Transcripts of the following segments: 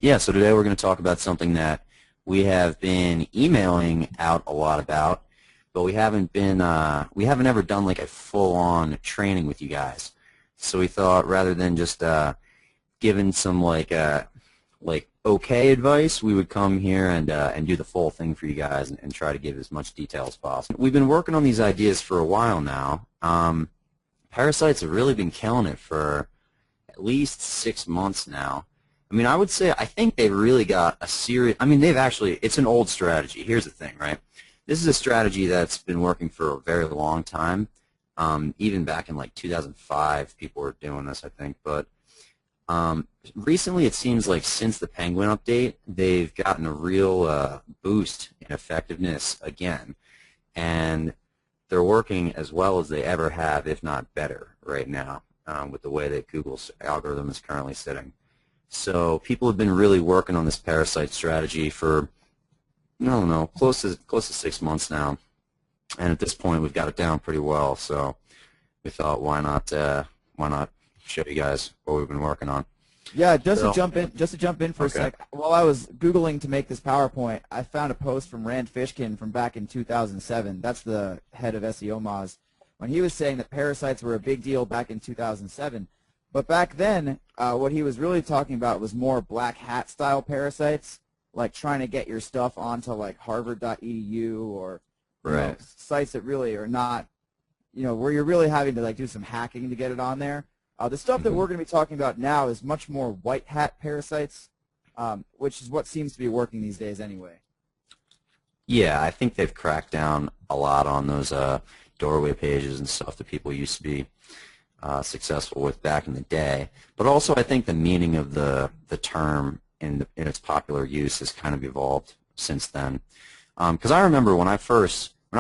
Yeah, so today we're going to talk about something that we have been emailing out a lot about, but we haven't ever done like a full-on training with you guys. So we thought rather than just giving some like okay advice, we would come here and do the full thing for you guys and try to give as much detail as possible. We've been working on these ideas for a while now. Parasites have really been killing it for at least 6 months now. I mean, I would say I think they've really got a serious. I mean, it's an old strategy. Here's the thing, right? This is a strategy that's been working for a very long time. Even back in like 2005, people were doing this, I think. But recently, it seems like since the Penguin update, they've gotten a real boost in effectiveness again. And they're working as well as they ever have, if not better, right now with the way that Google's algorithm is currently sitting. So people have been really working on this parasite strategy for, I don't know, close to 6 months now, and at this point we've got it down pretty well. So we thought, why not show you guys what we've been working on? Yeah, just to jump in for a Okay. sec. While I was Googling to make this PowerPoint, I found a post from Rand Fishkin from back in 2007. That's the head of SEO Moz, when he was saying that parasites were a big deal back in 2007. But back then, what he was really talking about was more black hat style parasites, like trying to get your stuff onto like Harvard.edu or Right. sites that really are not, where you're really having to like do some hacking to get it on there. The stuff that we're going to be talking about now is much more white hat parasites, which is what seems to be working these days anyway. Yeah, I think they've cracked down a lot on those doorway pages and stuff that people used to be successful with back in the day. But also, I think the meaning of the term in its popular use has kind of evolved since then. Because I remember when I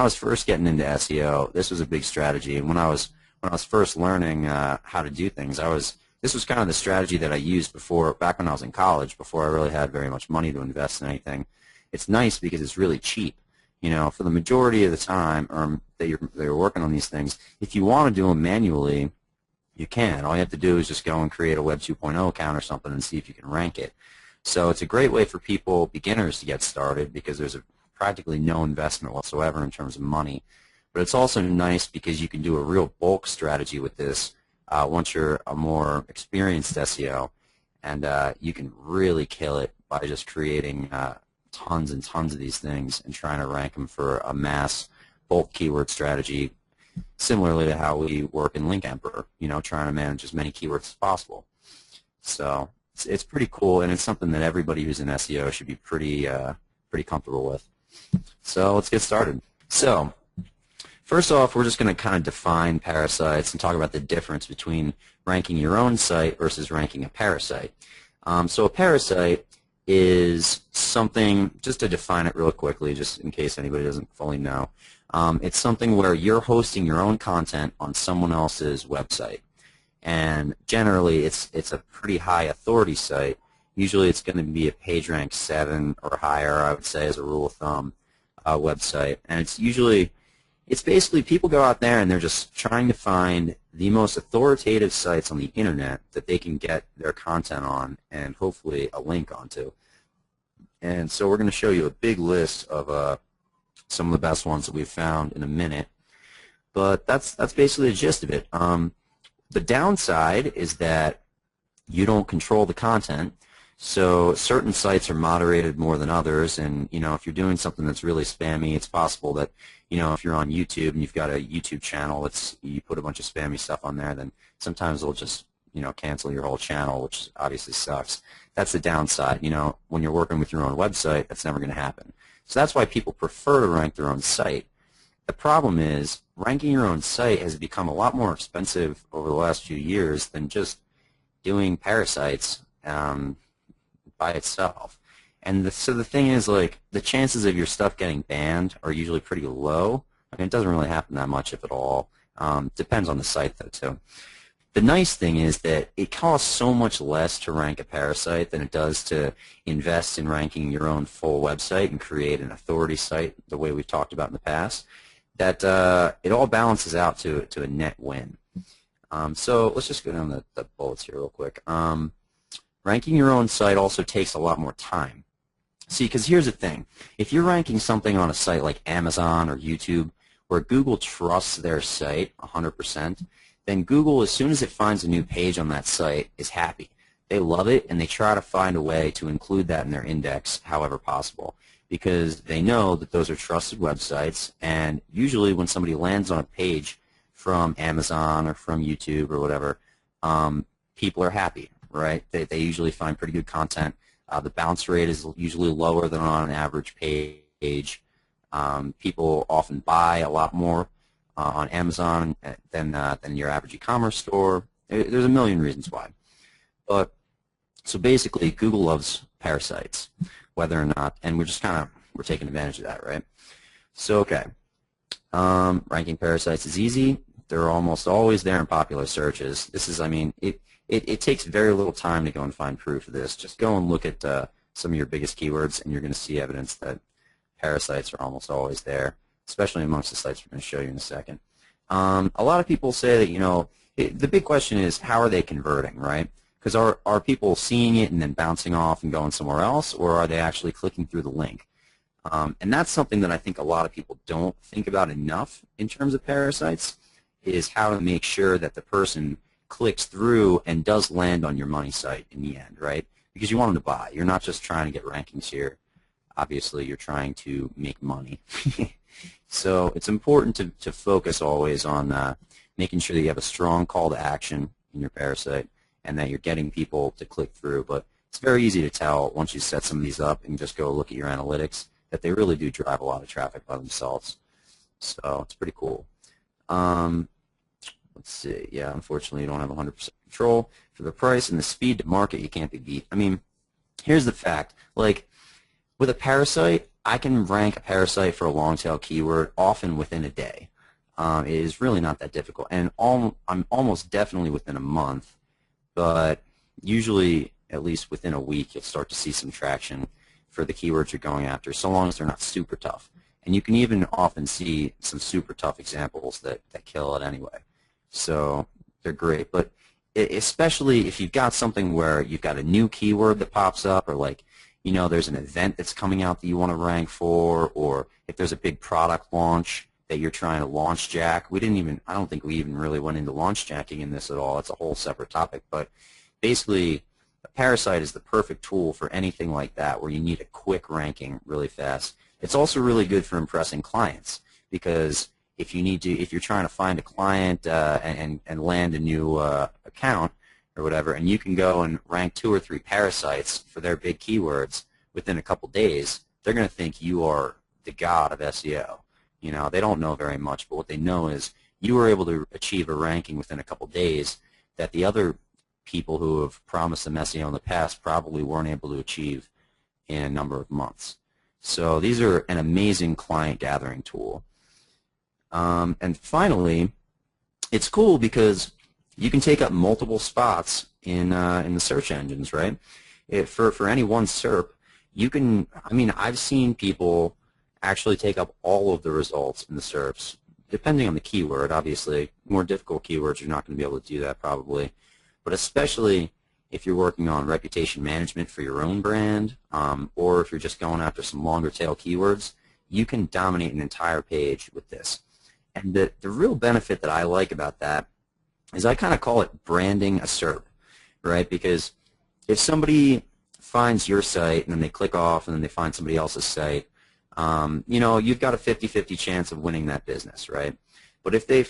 was first getting into SEO, this was a big strategy. And when I was first learning how to do things, this was kind of the strategy that I used back when I was in college, before I really had very much money to invest in anything. It's nice because it's really cheap. For the majority of the time that you're working on these things, if you want to do them manually, you can. All you have to do is just go and create a Web 2.0 account or something and see if you can rank it. So it's a great way for beginners to get started, because there's practically no investment whatsoever in terms of money. But it's also nice because you can do a real bulk strategy with this once you're a more experienced SEO, and you can really kill it by just creating tons and tons of these things and trying to rank them for a mass bulk keyword strategy, similarly to how we work in Link Emperor, trying to manage as many keywords as possible. So it's pretty cool, and it's something that everybody who's in SEO should be pretty comfortable with. So let's get started. So first off, we're just going to kind of define parasites and talk about the difference between ranking your own site versus ranking a parasite. So a parasite is something, just to define it real quickly, just in case anybody doesn't fully know, it's something where you're hosting your own content on someone else's website. And generally, it's a pretty high authority site. Usually it's going to be a PageRank 7 or higher, I would say, as a rule of thumb website. And it's basically people go out there and they're just trying to find the most authoritative sites on the internet that they can get their content on and hopefully a link onto. And so we're going to show you a big list of some of the best ones that we've found in a minute. But that's basically the gist of it. The downside is that you don't control the content. So certain sites are moderated more than others, and if you're doing something that's really spammy, it's possible that if you're on YouTube and you've got a YouTube channel you put a bunch of spammy stuff on there, then sometimes they'll just cancel your whole channel, which obviously sucks. That's the downside. When you're working with your own website, that's never going to happen. So that's why people prefer to rank their own site. The problem is ranking your own site has become a lot more expensive over the last few years than just doing parasites by itself. And so the thing is, like, the chances of your stuff getting banned are usually pretty low. I mean, it doesn't really happen that much, if at all. Depends on the site, though, too. The nice thing is that it costs so much less to rank a parasite than it does to invest in ranking your own full website and create an authority site the way we've talked about in the past, that it all balances out to a net win. So let's just go down the bullets here real quick. Ranking your own site also takes a lot more time. See, because here's the thing. If you're ranking something on a site like Amazon or YouTube, where Google trusts their site 100%, then Google, as soon as it finds a new page on that site, is happy. They love it, and they try to find a way to include that in their index however possible, because they know that those are trusted websites, and usually when somebody lands on a page from Amazon or from YouTube or whatever, people are happy, right? They usually find pretty good content. The bounce rate is usually lower than on an average page. People often buy a lot more on Amazon than your average e-commerce store. There's a million reasons why. But so basically, Google loves ParaSites, whether or not, and we're taking advantage of that, right? So okay, ranking ParaSites is easy. They're almost always there in popular searches. This is, I mean, it takes very little time to go and find proof of this. Just go and look at some of your biggest keywords, and you're going to see evidence that ParaSites are almost always there, especially amongst the sites we're going to show you in a second. A lot of people say that, the big question is, how are they converting, right? Because are people seeing it and then bouncing off and going somewhere else, or are they actually clicking through the link? And that's something that I think a lot of people don't think about enough in terms of ParaSites, is how to make sure that the person clicks through and does land on your money site in the end, right? Because you want them to buy. You're not just trying to get rankings here. Obviously, you're trying to make money. So it's important to focus always on making sure that you have a strong call to action in your ParaSite and that you're getting people to click through. But it's very easy to tell once you set some of these up and just go look at your analytics that they really do drive a lot of traffic by themselves. So it's pretty cool. Let's see. Yeah, unfortunately, you don't have 100% control. For the price and the speed to market, you can't be beat. I mean, here's the fact. Like, with a ParaSite, I can rank a ParaSite for a long-tail keyword often within a day. It is really not that difficult. And I'm almost definitely within a month, but usually at least within a week you'll start to see some traction for the keywords you're going after, so long as they're not super tough. And you can even often see some super tough examples that kill it anyway. So they're great. But especially if you've got something where you've got a new keyword that pops up, or like, there's an event that's coming out that you want to rank for, or if there's a big product launch that you're trying to launch jack. I don't think we even really went into launch jacking in this at all. It's a whole separate topic. But basically, a ParaSite is the perfect tool for anything like that where you need a quick ranking really fast. It's also really good for impressing clients, because if you're trying to find a client and land a new account or whatever, and you can go and rank 2 or 3 ParaSites for their big keywords within a couple days, they're going to think you are the god of SEO. They don't know very much, but what they know is you were able to achieve a ranking within a couple days that the other people who have promised them SEO in the past probably weren't able to achieve in a number of months. So these are an amazing client gathering tool. And finally, it's cool because you can take up multiple spots in the search engines, right? For any one SERP, you can. I mean, I've seen people actually take up all of the results in the SERPs, depending on the keyword. Obviously, more difficult keywords, you're not going to be able to do that probably, but especially if you're working on reputation management for your own brand, or if you're just going after some longer tail keywords, you can dominate an entire page with this. And the real benefit that I like about that is I kind of call it branding a SERP, right? Because if somebody finds your site and then they click off and then they find somebody else's site, you've got a 50-50 chance of winning that business, right? But if they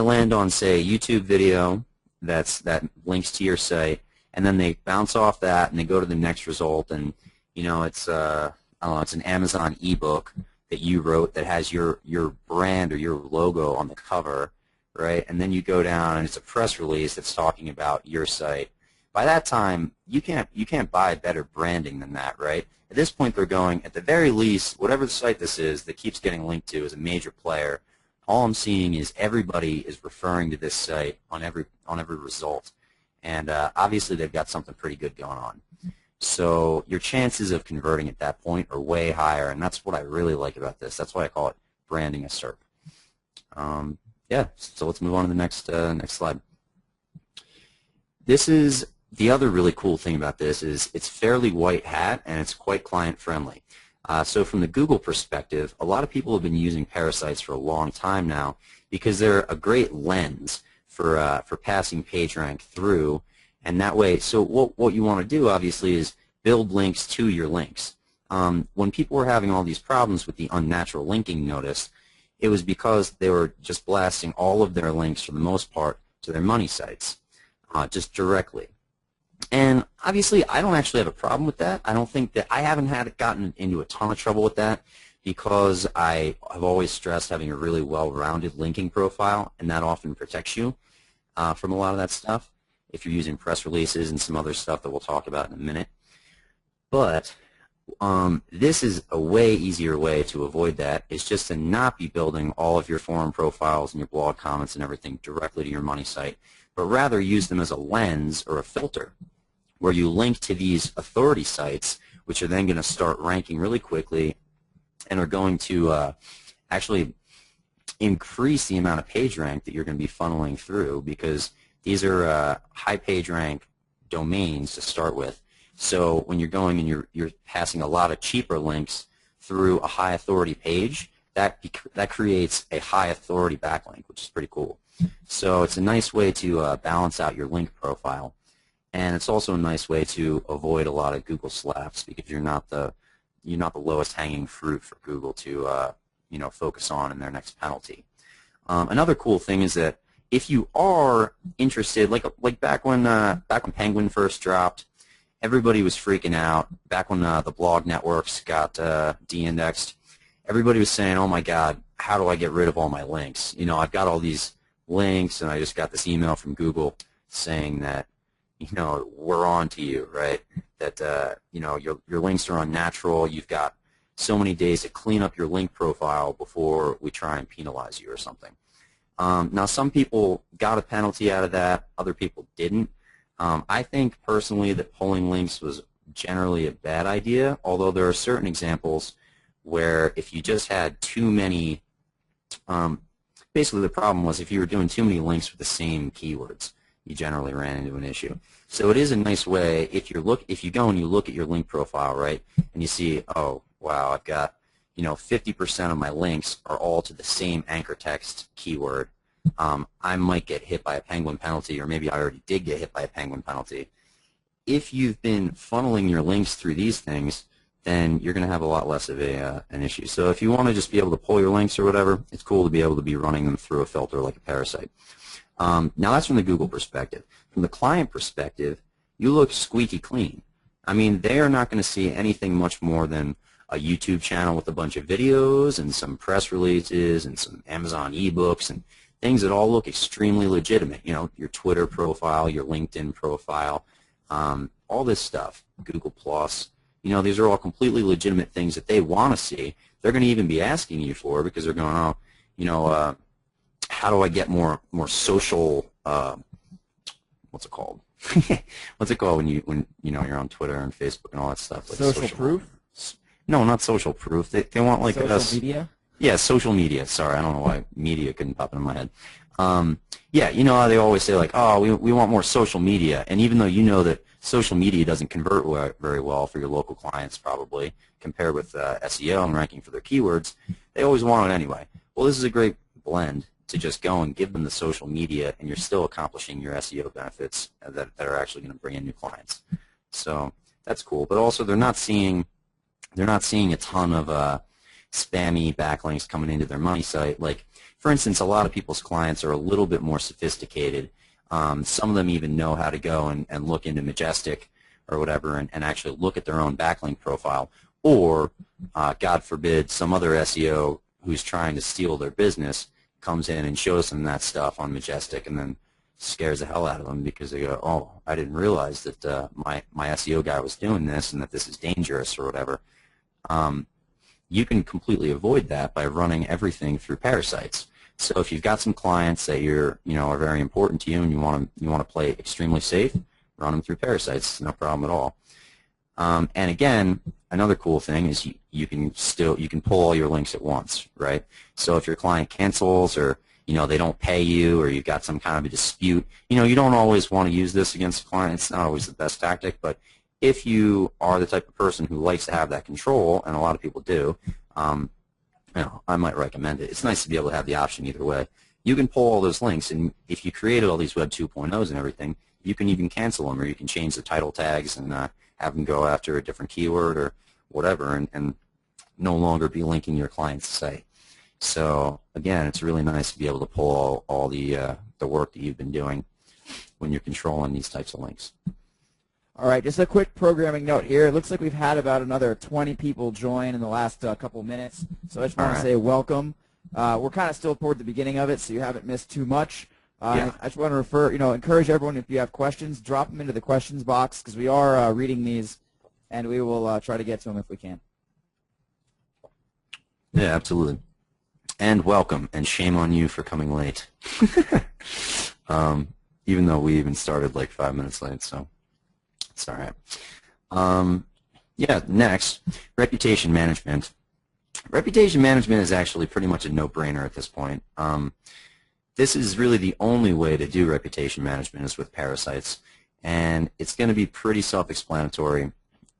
land on, say, a YouTube video that links to your site, and then they bounce off that and they go to the next result, and it's I don't know, it's an Amazon ebook that you wrote that has your brand or your logo on the cover, right? And then you go down and it's a press release that's talking about your site. By that time, you can't buy better branding than that, right? At this point, they're going, at the very least, whatever the site this is that keeps getting linked to is a major player. All I'm seeing is everybody is referring to this site on every result, and obviously they've got something pretty good going on. So your chances of converting at that point are way higher, and that's what I really like about this. That's why I call it branding a SERP. Yeah, so let's move on to the next slide. This is the other really cool thing about this is it's fairly white hat and it's quite client friendly. So from the Google perspective, a lot of people have been using ParaSites for a long time now because they're a great lens for passing PageRank through, and that way, so what you want to do obviously is build links to your links. When people were having all these problems with the unnatural linking notice, it was because they were just blasting all of their links for the most part to their money sites, just directly. And obviously, I don't actually have a problem with that. I don't think that I haven't gotten into a ton of trouble with that because I have always stressed having a really well-rounded linking profile, and that often protects you from a lot of that stuff if you're using press releases and some other stuff that we'll talk about in a minute. But this is a way easier way to avoid that. Is just to not be building all of your forum profiles and your blog comments and everything directly to your money site, but rather use them as a lens or a filter where you link to these authority sites, which are then going to start ranking really quickly and are going to actually increase the amount of page rank that you're going to be funneling through, because these are high page rank domains to start with. So when you're going and you're passing a lot of cheaper links through a high authority page, that creates a high authority backlink, which is pretty cool. So it's a nice way to balance out your link profile, and it's also a nice way to avoid a lot of Google slaps because you're not the lowest hanging fruit for Google to focus on in their next penalty. Another cool thing is that if you are interested, like back when Penguin first dropped, everybody was freaking out. Back when the blog networks got de-indexed, everybody was saying, "Oh my God, how do I get rid of all my links? I've got all these links, and I just got this email from Google saying that, we're on to you, right? That your links are unnatural. You've got so many days to clean up your link profile before we try and penalize you or something." Now, some people got a penalty out of that. Other people didn't. I think personally that pulling links was generally a bad idea, although there are certain examples where if you just had too many, basically the problem was if you were doing too many links with the same keywords, you generally ran into an issue. So it is a nice way if you go and you look at your link profile, right, and you see, oh wow, I've got 50% of my links are all to the same anchor text keyword. I might get hit by a Penguin penalty, or maybe I already did get hit by a Penguin penalty. If you've been funneling your links through these things, then you're going to have a lot less of an issue. So if you want to just be able to pull your links or whatever, it's cool to be able to be running them through a filter like a ParaSite. Now that's from the Google perspective. From the client perspective, you look squeaky clean. I mean, they are not going to see anything much more than a YouTube channel with a bunch of videos and some press releases and some Amazon ebooks and things that all look extremely legitimate. Your Twitter profile, your LinkedIn profile, all this stuff, Google+. These are all completely legitimate things that they want to see. They're going to even be asking you for because they're going, oh, how do I get more social? What's it called? What's it called when you're on Twitter and Facebook and all that stuff? Like social proof? No, not social proof. They want like social media. Yeah, social media. Sorry, I don't know why media couldn't pop into my head. Yeah, you know how they always say like, oh, we want more social media, and even though you know that social media doesn't convert very well for your local clients probably compared with SEO and ranking for their keywords, they always want it anyway. Well, this is a great blend to just go and give them the social media, and you're still accomplishing your SEO benefits that are actually going to bring in new clients. So that's cool. But also they're not seeing a ton of spammy backlinks coming into their money site. Like, for instance, a lot of people's clients are a little bit more sophisticated. Some of them even know how to go and look into Majestic or whatever and actually look at their own backlink profile. Or, God forbid, some other SEO who's trying to steal their business comes in and shows them that stuff on Majestic and then scares the hell out of them because they go, oh, I didn't realize that my SEO guy was doing this and that this is dangerous or whatever. You can completely avoid that by running everything through ParaSites. So if you've got some clients that are very important to you and you want to play extremely safe, run them through ParaSites, no problem at all. And again, another cool thing is you can pull all your links at once, right? So if your client cancels or they don't pay you or you've got some kind of a dispute. You don't always want to use this against a client. It's not always the best tactic, but if you are the type of person who likes to have that control, and a lot of people do, I might recommend it. It's nice to be able to have the option either way. You can pull all those links, and if you created all these Web 2.0s and everything, you can even cancel them, or you can change the title tags and have them go after a different keyword or whatever, and no longer be linking your client's site. So again, it's really nice to be able to pull all the work that you've been doing when you're controlling these types of links. All right, just a quick programming note here. It looks like we've had about another 20 people join in the last couple minutes, so I just want to say welcome. We're kind of still toward the beginning of it, so you haven't missed too much. I just want to encourage everyone, if you have questions, drop them into the questions box, because we are reading these, and we will try to get to them if we can. Yeah, absolutely. And welcome, and shame on you for coming late. Even though we even started like 5 minutes late, so it's all right. Yeah, next, reputation management. Reputation management is actually pretty much a no-brainer at this point. This is really the only way to do reputation management is with ParaSites, and it's going to be pretty self-explanatory.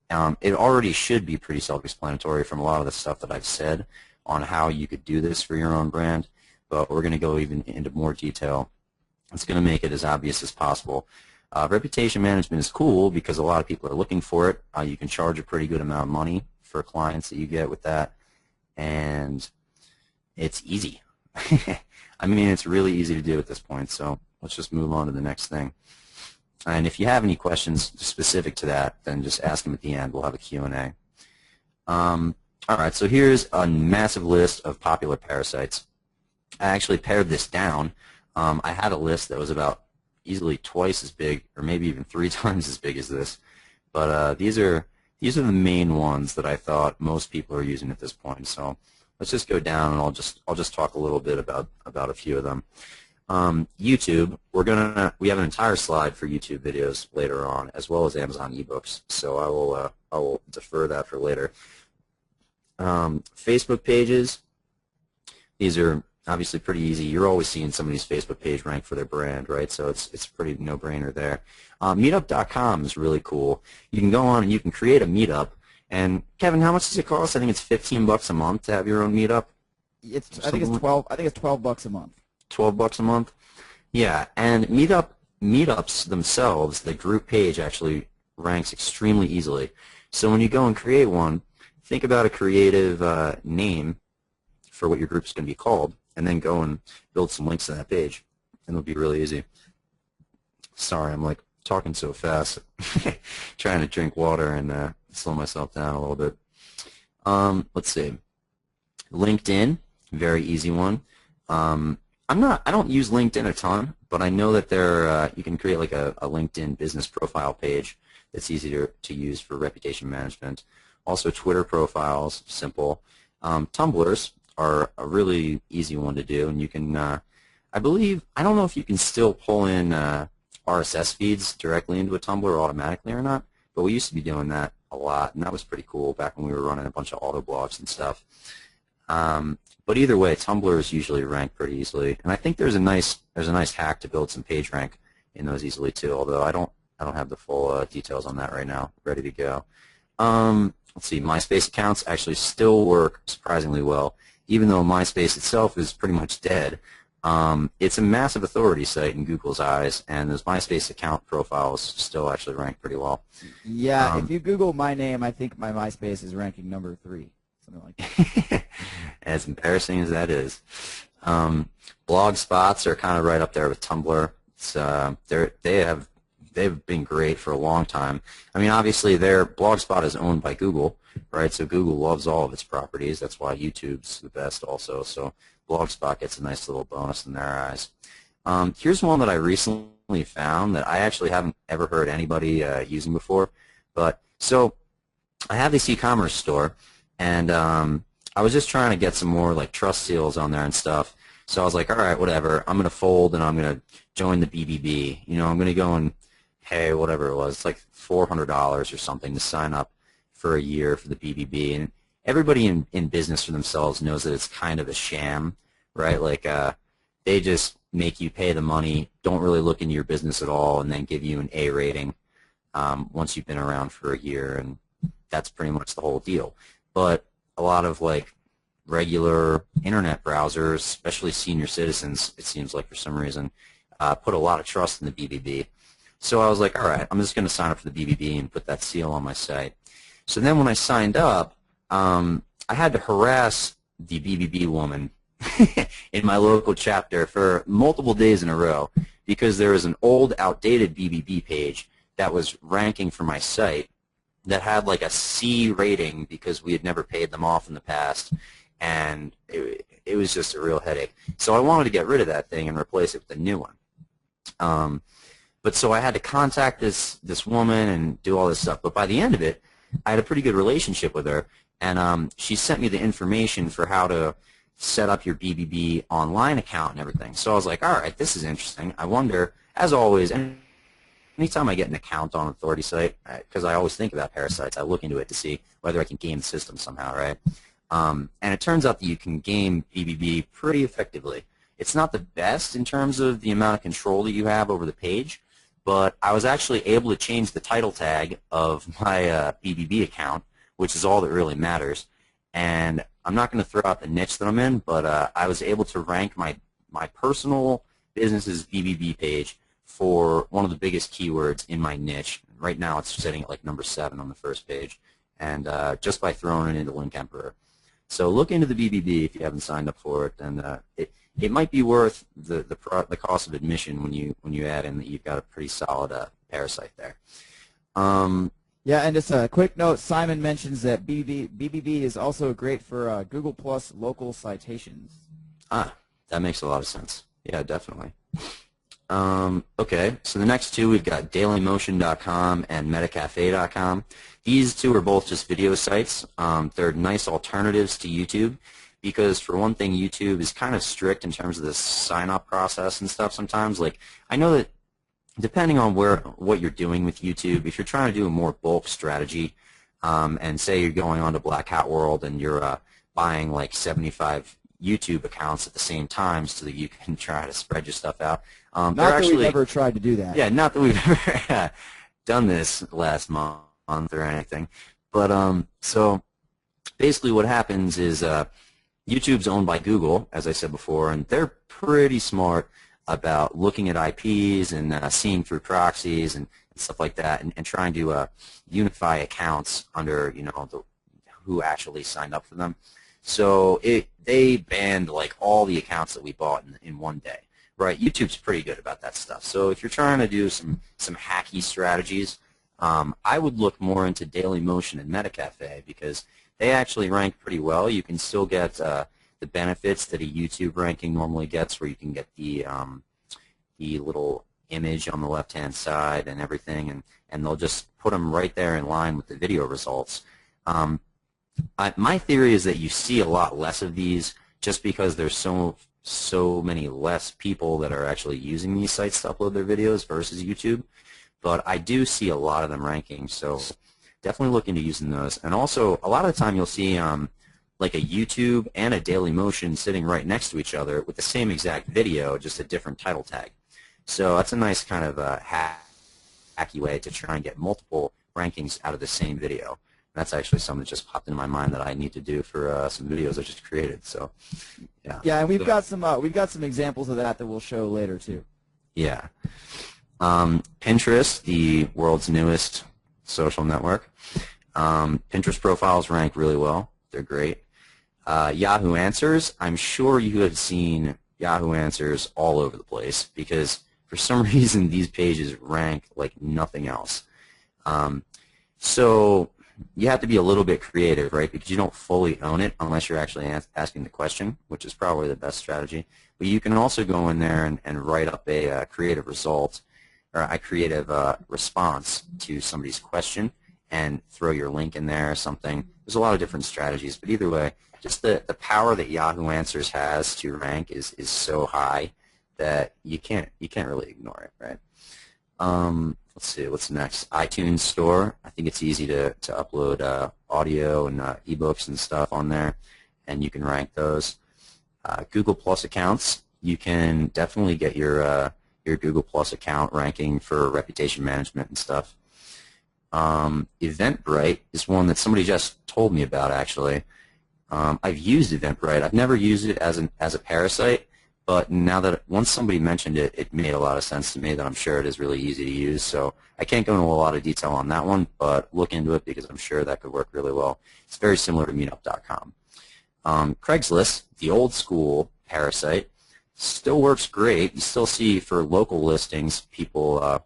It already should be pretty self-explanatory from a lot of the stuff that I've said on how you could do this for your own brand, but we're going to go even into more detail. It's going to make it as obvious as possible. Reputation management is cool because a lot of people are looking for it. You can charge a pretty good amount of money for clients that you get with that, and it's easy. I mean, it's really easy to do at this point, so let's just move on to the next thing. And if you have any questions specific to that, then just ask them at the end. We'll have a Q&A. All right, so here's a massive list of popular ParaSites. I actually pared this down. I had a list that was about easily twice as big, or maybe even 3 times as big as this. But these are the main ones that I thought most people are using at this point. So let's just go down, and I'll just talk a little bit about a few of them. YouTube, we have an entire slide for YouTube videos later on, as well as Amazon ebooks. So I will defer that for later. Facebook pages, these are obviously pretty easy. You're always seeing somebody's Facebook page rank for their brand, right? So it's a pretty no-brainer there. Meetup.com is really cool. You can go on and you can create a meetup. And Kevin, how much does it cost? I think it's $15 a month to have your own meetup. I think it's 12. I think it's $12 a month. $12 a month. Yeah, and meetups themselves, the group page actually ranks extremely easily. So when you go and create one, think about a creative name for what your group is going to be called, and then go and build some links to that page, and it'll be really easy. Sorry, I'm like talking so fast, trying to drink water and slow myself down a little bit. Let's see. LinkedIn, very easy one. I don't use LinkedIn a ton, but I know that you can create like a LinkedIn business profile page that's easy to use for reputation management. Also, Twitter profiles, simple. Tumblrs are a really easy one to do, and you can, I don't know if you can still pull in RSS feeds directly into a Tumblr automatically or not, but we used to be doing that a lot, and that was pretty cool back when we were running a bunch of auto blogs and stuff. But either way, Tumblrs usually rank pretty easily, and I think there's a nice hack to build some page rank in those easily too. Although I don't have the full details on that right now. Ready to go. Let's see. MySpace accounts actually still work surprisingly well, even though MySpace itself is pretty much dead. It's a massive authority site in Google's eyes, and those MySpace account profiles still actually rank pretty well. Yeah, if you Google my name, I think my MySpace is ranking number 3. Something like that. As embarrassing as that is. Blog spots are kind of right up there with Tumblr. They've been great for a long time. I mean, obviously, their Blogspot is owned by Google, right? So Google loves all of its properties. That's why YouTube's the best also. So Blogspot gets a nice little bonus in their eyes. Here's one that I recently found that I actually haven't ever heard anybody using before. So I have this e-commerce store, and I was just trying to get some more like trust seals on there and stuff. So I was like, all right, whatever. I'm going to fold, and I'm going to join the BBB. I'm going to go and pay whatever it was. It's like $400 or something to sign up for a year for the BBB. And everybody in business for themselves knows that it's kind of a sham, right? Like they just make you pay the money, don't really look into your business at all, and then give you an A rating once you've been around for a year, and that's pretty much the whole deal. But a lot of like regular internet browsers, especially senior citizens, it seems like for some reason, put a lot of trust in the BBB. So I was like, all right, I'm just going to sign up for the BBB and put that seal on my site. So then when I signed up, I had to harass the BBB woman in my local chapter for multiple days in a row because there was an old, outdated BBB page that was ranking for my site that had like a C rating because we had never paid them off in the past, and it was just a real headache. So I wanted to get rid of that thing and replace it with a new one. But so I had to contact this woman and do all this stuff. But by the end of it, I had a pretty good relationship with her, and she sent me the information for how to set up your BBB online account and everything. So I was like, all right, this is interesting. I wonder, as always, anytime I get an account on an authority site, because I always think about ParaSites, I look into it to see whether I can game the system somehow, right? And it turns out that you can game BBB pretty effectively. It's not the best in terms of the amount of control that you have over the page, but I was actually able to change the title tag of my BBB account, which is all that really matters. And I'm not going to throw out the niche that I'm in, but I was able to rank my personal business's BBB page for one of the biggest keywords in my niche. Right now it's sitting at like number 7 on the first page, and just by throwing it into Link Emperor. So look into the BBB if you haven't signed up for it, and it might be worth the cost of admission when you add in that you've got a pretty solid ParaSite there. Yeah, and just a quick note, Simon mentions that BBB is also great for Google Plus local citations. Ah, that makes a lot of sense. Yeah, definitely. Okay, so the next two we've got dailymotion.com and metacafe.com. These two are both just video sites. They're nice alternatives to YouTube because, for one thing, YouTube is kind of strict in terms of the sign-up process and stuff sometimes. Like, I know that depending on what you're doing with YouTube, if you're trying to do a more bulk strategy, and say you're going on to Black Hat World and you're buying like 75 YouTube accounts at the same time so that you can try to spread your stuff out. Not that we've ever tried to do that. Yeah, not that we've ever done this last month or anything. But so basically what happens is YouTube's owned by Google, as I said before, and they're pretty smart about looking at IPs and seeing through proxies and stuff like that, and trying to unify accounts under who actually signed up for them. So they banned like all the accounts that we bought in one day. Right, YouTube's pretty good about that stuff. So if you're trying to do some hacky strategies, I would look more into Dailymotion and Metacafe because they actually rank pretty well. You can still get the benefits that a YouTube ranking normally gets, where you can get the little image on the left-hand side and everything, and they'll just put them right there in line with the video results. My theory is that you see a lot less of these just because there's so many less people that are actually using these sites to upload their videos versus YouTube. But I do see a lot of them ranking, so definitely look into using those. And also, a lot of the time you'll see like a YouTube and a Dailymotion sitting right next to each other with the same exact video, just a different title tag. So that's a nice kind of hacky way to try and get multiple rankings out of the same video. That's actually something that just popped into my mind that I need to do for some videos I just created. So, yeah. Yeah, and we've got some examples of that we'll show later too. Yeah. Pinterest, the world's newest social network. Pinterest profiles rank really well. They're great. Yahoo Answers. I'm sure you have seen Yahoo Answers all over the place because for some reason these pages rank like nothing else. So you have to be a little bit creative, right, because you don't fully own it unless you're actually asking the question, which is probably the best strategy. But you can also go in there and write up a creative result or a creative response to somebody's question and throw your link in there or something. There's a lot of different strategies, but either way, just the power that Yahoo Answers has to rank is so high that you can't really ignore it, right? Let's see, what's next? iTunes Store. I think it's easy to upload audio and ebooks and stuff on there, and you can rank those. Google Plus accounts. you can definitely get your Google Plus account ranking for reputation management and stuff. Eventbrite is one that somebody just told me about, actually. I've used Eventbrite. I've never used it as a parasite, but now that once somebody mentioned it, it made a lot of sense to me that I'm sure it is really easy to use. So I can't go into a lot of detail on that one, but look into it because I'm sure that could work really well. It's very similar to Meetup.com. Craigslist, the old school parasite, still works great. You still see for local listings people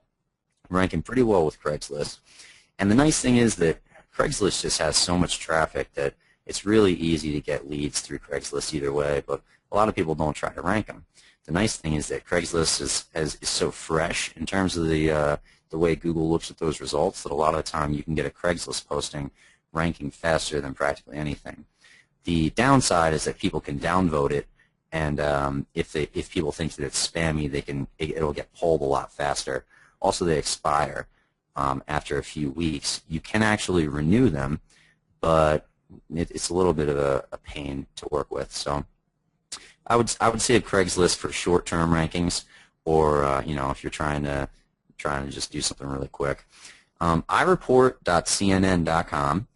ranking pretty well with Craigslist. And the nice thing is that Craigslist just has so much traffic that it's really easy to get leads through Craigslist either way, but a lot of people don't try to rank them. The nice thing is that Craigslist is so fresh in terms of the way Google looks at those results that a lot of the time you can get a Craigslist posting ranking faster than practically anything. The downside is that people can downvote it, and if people think that it's spammy, it'll get pulled a lot faster. Also, they expire after a few weeks. You can actually renew them, but it's a little bit of a pain to work with. So I would say a Craigslist for short-term rankings, or if you're trying to just do something really quick. iReport.cnn.com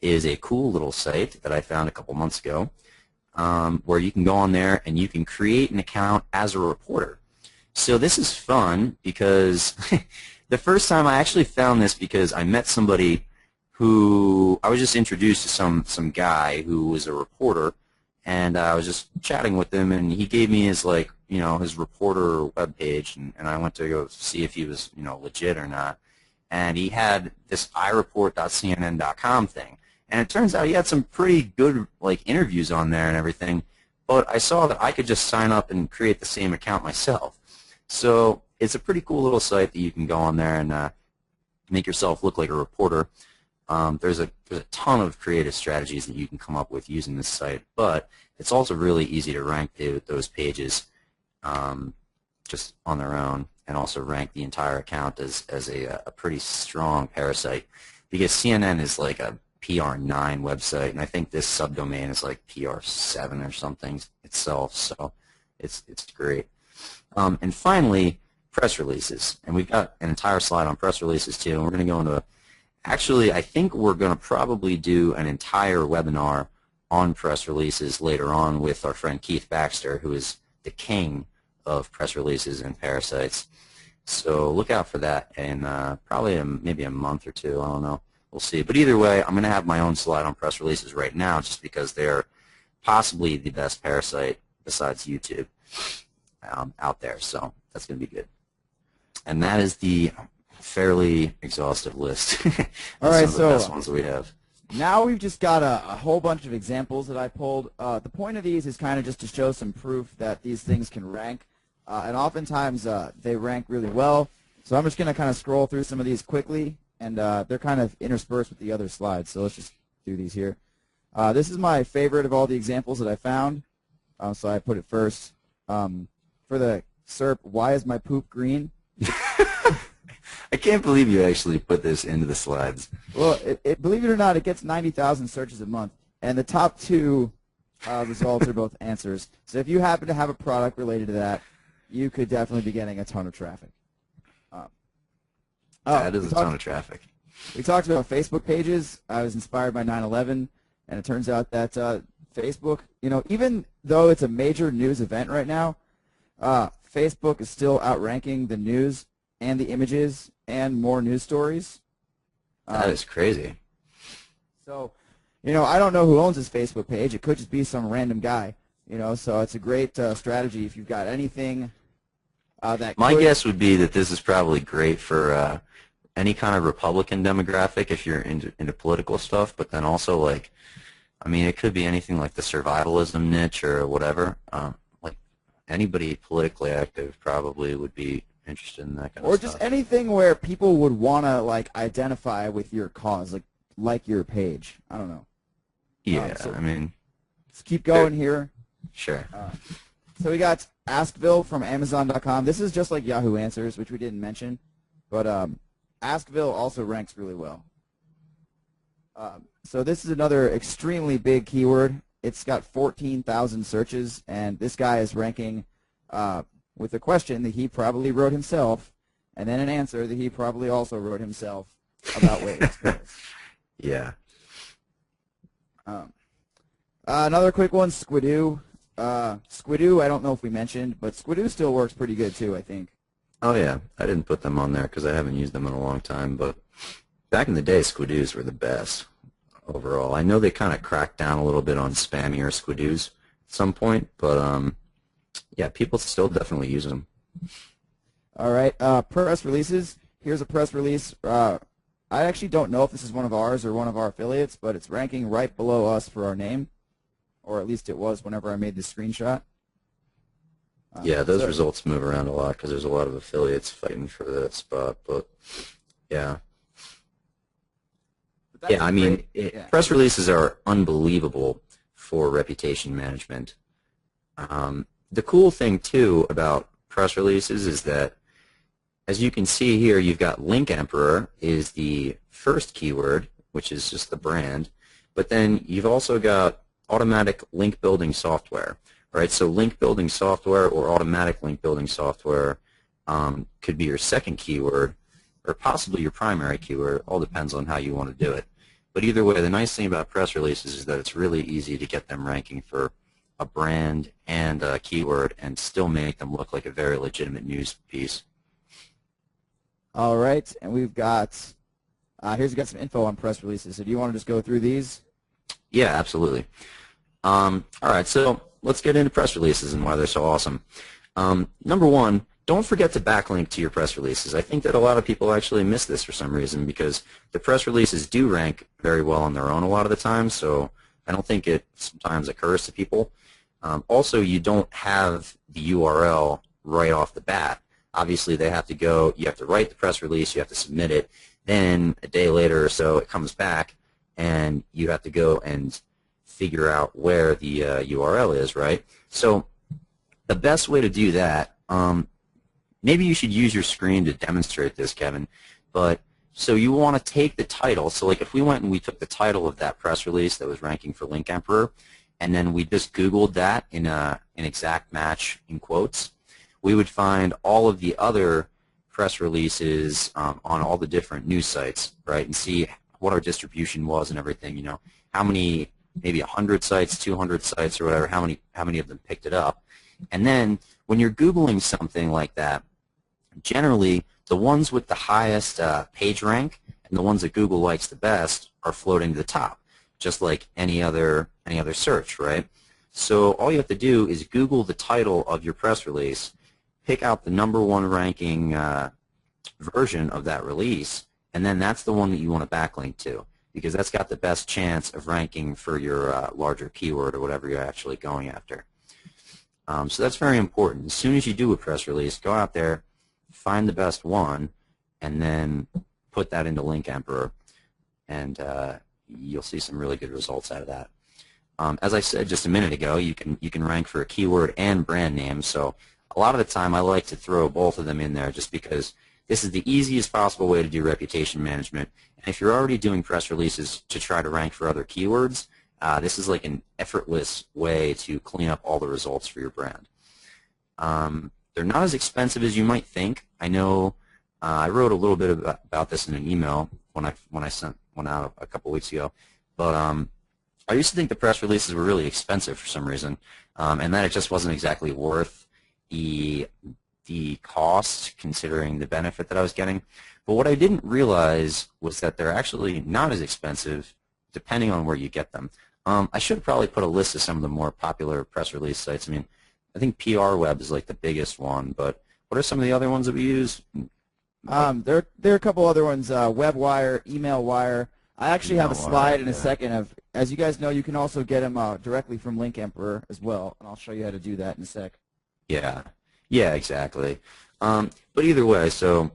is a cool little site that I found a couple months ago, where you can go on there and you can create an account as a reporter. So this is fun because the first time I actually found this because I met somebody who I was just introduced to some guy who was a reporter, and I was just chatting with him, and he gave me his his reporter webpage, and I went to go see if he was legit or not, and he had this iReport.cnn.com thing, and it turns out he had some pretty good interviews on there and everything, but I saw that I could just sign up and create the same account myself. So it's a pretty cool little site that you can go on there and make yourself look like a reporter. There's a ton of creative strategies that you can come up with using this site, but it's also really easy to rank those pages just on their own, and also rank the entire account as a pretty strong parasite, because CNN is like a PR9 website, and I think this subdomain is like PR7 or something itself, so it's great. And finally, press releases, and we've got an entire slide on press releases too, and we're going to go into actually, I think we're going to probably do an entire webinar on press releases later on with our friend Keith Baxter, who is the king of press releases and parasites. So look out for that in probably maybe a month or two. I don't know. We'll see. But either way, I'm going to have my own slide on press releases right now just because they're possibly the best parasite besides YouTube out there. So that's going to be good. And that is the fairly exhaustive list. All right, some of the best ones we have. Now we've just got a whole bunch of examples that I pulled. The point of these is kind of just to show some proof that these things can rank, and oftentimes they rank really well. So I'm just going to kind of scroll through some of these quickly, and they're kind of interspersed with the other slides. So let's just do these here. This is my favorite of all the examples that I found, so I put it first. For the SERP, why is my poop green? I can't believe you actually put this into the slides. Well, believe it or not, it gets 90,000 searches a month, and the top two results are both answers. So if you happen to have a product related to that, you could definitely be getting a ton of traffic. That is a ton of traffic. We talked about Facebook pages. I was inspired by 9/11, and it turns out that Facebook, even though it's a major news event right now, Facebook is still outranking the news and the images and more news stories. That is crazy. So, I don't know who owns this Facebook page. It could just be some random guy, so it's a great strategy if you've got anything that My guess would be that this is probably great for any kind of Republican demographic if you're into political stuff, but then also, it could be anything like the survivalism niche or whatever. Anybody politically active probably would be interested in that kind of stuff. Or just anything where people would want to identify with your cause, like your page. I don't know. Yeah, let's keep going here. Sure. So we got Askville from Amazon.com. This is just like Yahoo Answers, which we didn't mention, but Askville also ranks really well. So this is another extremely big keyword. It's got 14,000 searches, and this guy is ranking with a question that he probably wrote himself, and then an answer that he probably also wrote himself about weight experience. Yeah. Another quick one, Squidoo. Squidoo, I don't know if we mentioned, but Squidoo still works pretty good too, I think. Oh yeah, I didn't put them on there because I haven't used them in a long time, but back in the day, Squidoos were the best overall. I know they kind of cracked down a little bit on spammier Squidoos at some point, but yeah, people still definitely use them. All right, press releases. Here's a press release. I actually don't know if this is one of ours or one of our affiliates, but it's ranking right below us for our name, or at least it was whenever I made this screenshot. Yeah, those results move around a lot because there's a lot of affiliates fighting for that spot, but yeah. Yeah, I mean, press releases are unbelievable for reputation management. The cool thing, too, about press releases is that, as you can see here, you've got Link Emperor is the first keyword, which is just the brand, but then you've also got automatic link building software, right? So link building software or automatic link building software could be your second keyword or possibly your primary keyword. It all depends on how you want to do it. But either way, the nice thing about press releases is that it's really easy to get them ranking for a brand and a keyword and still make them look like a very legitimate news piece. All right, and we've got, here's got some info on press releases. So do you want to just go through these? Yeah, absolutely. All right, so let's get into press releases and why they're so awesome. Number one, don't forget to backlink to your press releases. I think that a lot of people actually miss this for some reason because the press releases do rank very well on their own a lot of the time, so I don't think it sometimes occurs to people. Also, you don't have the URL right off the bat. Obviously, they have to go, you have to write the press release, you have to submit it, then a day later or so it comes back, and you have to go and figure out where the URL is, right? So the best way to do that, maybe you should use your screen to demonstrate this, Kevin, but so you want to take the title. So like if we went and we took the title of that press release that was ranking for Link Emperor, and then we just Googled that in an exact match in quotes, we would find all of the other press releases on all the different news sites, right, and see what our distribution was and everything, you know, how many, maybe 100 sites, 200 sites or whatever, how many of them picked it up. And then when you're Googling something like that, generally the ones with the highest page rank and the ones that Google likes the best are floating to the top, just like any other search, right? So all you have to do is Google the title of your press release, pick out the #1 ranking version of that release, and then that's the one that you want to backlink to because that's got the best chance of ranking for your larger keyword or whatever you're actually going after. So that's very important. As soon as you do a press release, go out there, find the best one, and then put that into Link Emperor, and you'll see some really good results out of that. As I said just a minute ago, you can rank for a keyword and brand name. So a lot of the time, I like to throw both of them in there, just because this is the easiest possible way to do reputation management. And if you're already doing press releases to try to rank for other keywords, this is like an effortless way to clean up all the results for your brand. They're not as expensive as you might think. I know I wrote a little bit about this in an email when I sent one out a couple weeks ago, but I used to think the press releases were really expensive for some reason, and that it just wasn't exactly worth the cost considering the benefit that I was getting. But what I didn't realize was that they're actually not as expensive depending on where you get them. I should probably put a list of some of the more popular press release sites. I mean, I think PR Web is like the biggest one, but what are some of the other ones that we use? There are a couple other ones, WebWire, EmailWire. I actually have a slide in a second of, as you guys know, you can also get them directly from Link Emperor as well, and I'll show you how to do that in a sec. Yeah, exactly. But either way, so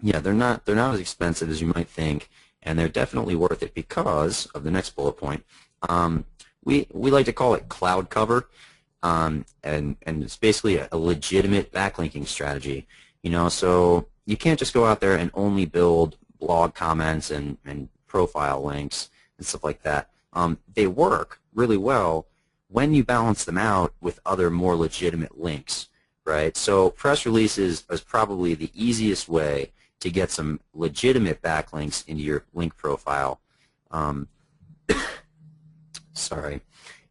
yeah, they're not as expensive as you might think, and they're definitely worth it because of the next bullet point. We like to call it cloud cover, and it's basically a legitimate backlinking strategy. You know, so you can't just go out there and only build blog comments and profile links and stuff like that. They work really well when you balance them out with other more legitimate links, right? So press releases is probably the easiest way to get some legitimate backlinks into your link profile. Sorry.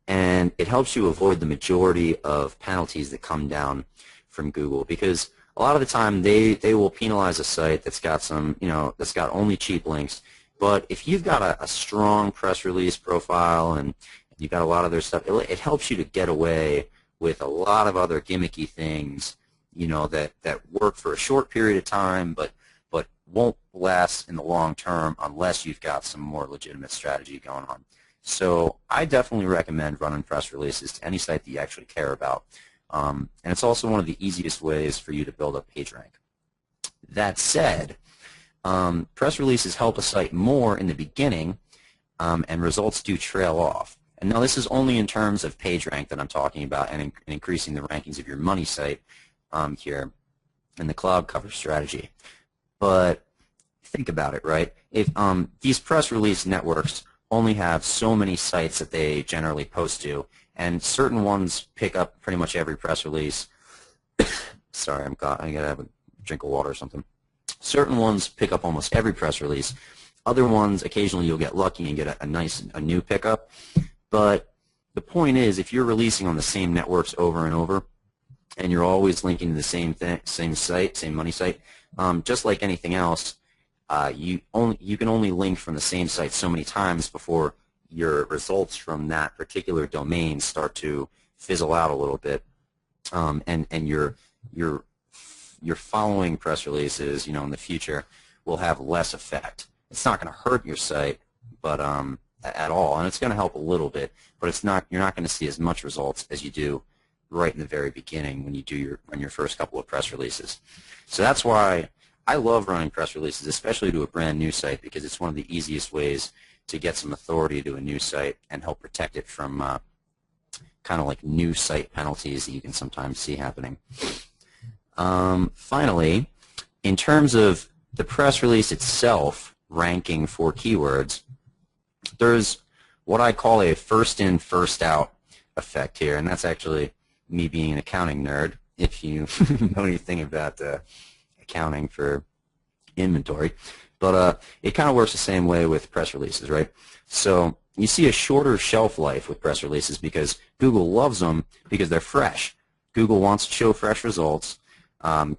And it helps you avoid the majority of penalties that come down from Google, because a lot of the time they will penalize a site that's got some, that's got only cheap links. But if you've got a strong press release profile and you've got a lot of their stuff, it helps you to get away with a lot of other gimmicky things, that work for a short period of time, but won't last in the long term unless you've got some more legitimate strategy going on. So I definitely recommend running press releases to any site that you actually care about. And it's also one of the easiest ways for you to build up PageRank. That said, press releases help a site more in the beginning, and results do trail off. And now this is only in terms of PageRank that I'm talking about, and increasing the rankings of your money site here in the cloud cover strategy. But think about it, right? If these press release networks only have so many sites that they generally post to, and certain ones pick up pretty much every press release. Sorry, I gotta have a drink of water or something. Certain ones pick up almost every press release. Other ones, occasionally you'll get lucky and get a new pickup. But the point is, if you're releasing on the same networks over and over, and you're always linking to the same thing, same site, same money site, just like anything else, you can only link from the same site so many times before your results from that particular domain start to fizzle out a little bit, and your following press releases, in the future, will have less effect. It's not going to hurt your site, but at all, and it's going to help a little bit, but you're not going to see as much results as you do right in the very beginning when you run your first couple of press releases. So that's why I love running press releases, especially to a brand new site, because it's one of the easiest ways to get some authority to a new site and help protect it from kind of like new site penalties that you can sometimes see happening. Finally, in terms of the press release itself ranking for keywords, there's what I call a first in, first out effect here, and that's actually me being an accounting nerd, if you know anything about accounting for inventory. But it kind of works the same way with press releases, right? So you see a shorter shelf life with press releases because Google loves them because they're fresh. Google wants to show fresh results.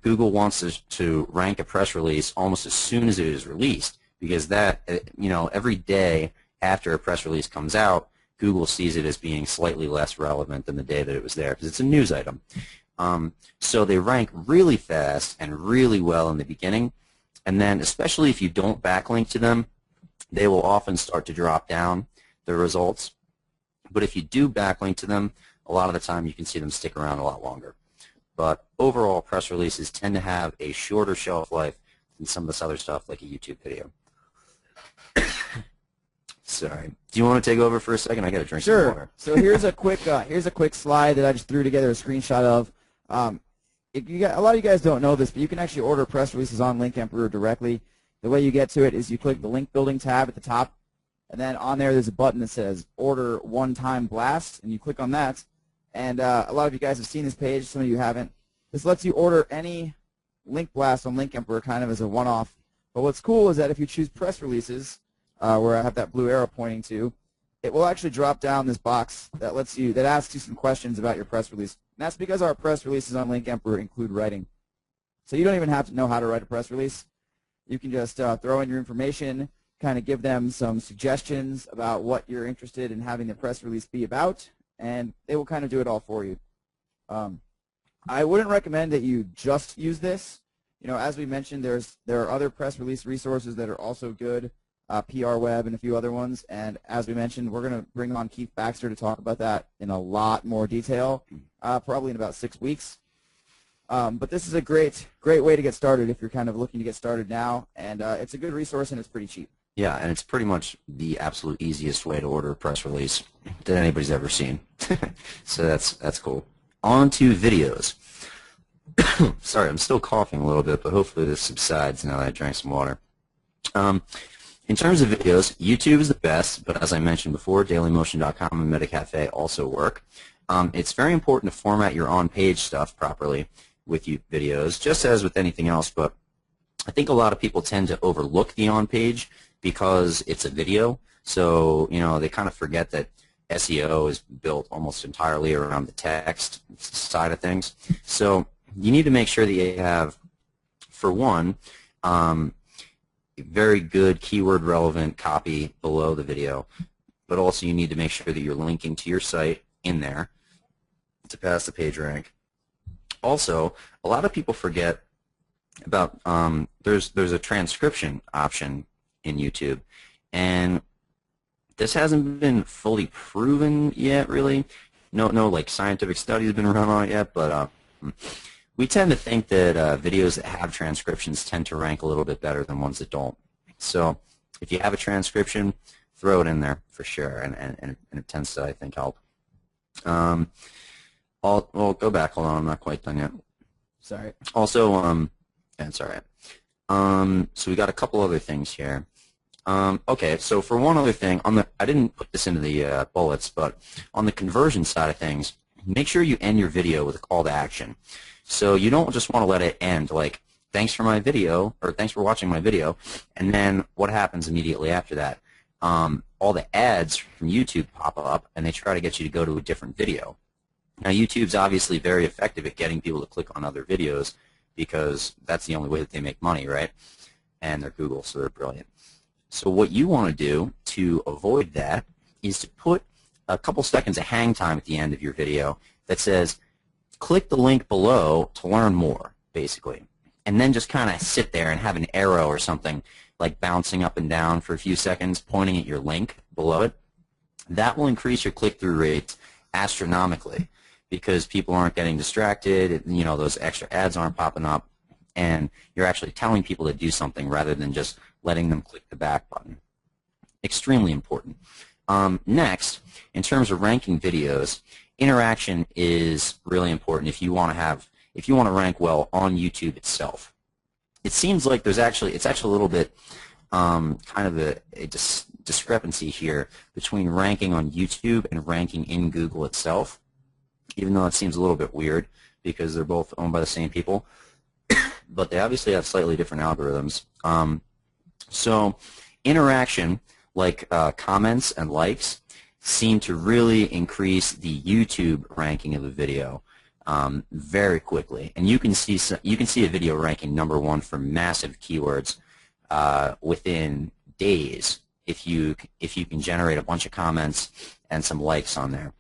Google wants to rank a press release almost as soon as it is released, because that, every day after a press release comes out, Google sees it as being slightly less relevant than the day that it was there because it's a news item. So they rank really fast and really well in the beginning, and then especially if you don't backlink to them, they will often start to drop down their results. But if you do backlink to them, a lot of the time you can see them stick around a lot longer. But overall, press releases tend to have a shorter shelf life than some of this other stuff like a YouTube video. Sorry. Do you want to take over for a second? I got to drink some water. So here's a quick slide that I just threw together a screenshot of. A lot of you guys don't know this, but you can actually order press releases on Link Emperor directly. The way you get to it is you click the link building tab at the top, and then on there's a button that says Order One-Time Blast, and you click on that. And a lot of you guys have seen this page. Some of you haven't. This lets you order any link blast on Link Emperor kind of as a one-off. But what's cool is that if you choose press releases, where I have that blue arrow pointing to, it will actually drop down this box that asks you some questions about your press release. And that's because our press releases on Link Emperor include writing. So you don't even have to know how to write a press release. You can just throw in your information, kind of give them some suggestions about what you're interested in having the press release be about, and they will kind of do it all for you. I wouldn't recommend that you just use this. As we mentioned, there are other press release resources that are also good. PR Web and a few other ones, and as we mentioned, we're going to bring on Keith Baxter to talk about that in a lot more detail, probably in about 6 weeks. But this is a great way to get started if you're kind of looking to get started now, and it's a good resource and it's pretty cheap. Yeah, and it's pretty much the absolute easiest way to order a press release that anybody's ever seen. So that's cool. On to videos. Sorry, I'm still coughing a little bit, but hopefully this subsides now that I drank some water. In terms of videos, YouTube is the best, but as I mentioned before, dailymotion.com and MetaCafe also work. It's very important to format your on-page stuff properly with your videos, just as with anything else, but I think a lot of people tend to overlook the on-page because it's a video. So, they kind of forget that SEO is built almost entirely around the text side of things. So you need to make sure that you have, for one, very good keyword relevant copy below the video, but also you need to make sure that you're linking to your site in there to pass the page rank. Also, a lot of people forget about there's a transcription option in YouTube, and this hasn't been fully proven yet, really. No like scientific studies have been run on it yet, but we tend to think that videos that have transcriptions tend to rank a little bit better than ones that don't. So if you have a transcription, throw it in there for sure, and it tends to, I think, help. Well, go back. Hold on, I'm not quite done yet. Sorry. Also, that's all right. So we got a couple other things here. Okay, so for one other thing, I didn't put this into the bullets, but on the conversion side of things, make sure you end your video with a call to action. So you don't just want to let it end like, thanks for my video, or thanks for watching my video, and then what happens immediately after that? All the ads from YouTube pop up, and they try to get you to go to a different video. Now, YouTube's obviously very effective at getting people to click on other videos because that's the only way that they make money, right? And they're Google, so they're brilliant. So what you want to do to avoid that is to put a couple seconds of hang time at the end of your video that says, click the link below to learn more, basically. And then just kind of sit there and have an arrow or something like bouncing up and down for a few seconds, pointing at your link below it. That will increase your click-through rates astronomically because people aren't getting distracted, those extra ads aren't popping up, and you're actually telling people to do something rather than just letting them click the back button. Extremely important. Next, in terms of ranking videos, interaction is really important if you want to rank well on YouTube itself. It seems like it's actually a little bit kind of a discrepancy here between ranking on YouTube and ranking in Google itself, even though it seems a little bit weird because they're both owned by the same people, but they obviously have slightly different algorithms. So interaction, like comments and likes, seem to really increase the YouTube ranking of a video very quickly, and you can see a video ranking #1 for massive keywords within days if you can generate a bunch of comments and some likes on there.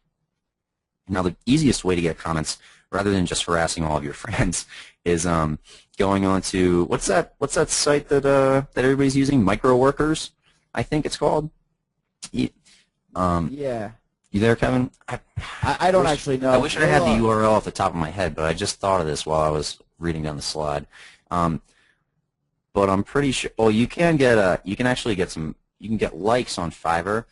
Now, the easiest way to get comments, rather than just harassing all of your friends, is going on to what's that site that everybody's using? Microworkers, I think it's called. Yeah. You there, Kevin? I don't actually know. I wish I had the URL off the top of my head, but I just thought of this while I was reading down the slide. But I'm pretty sure. Well, you can get you can get likes on Fiverr,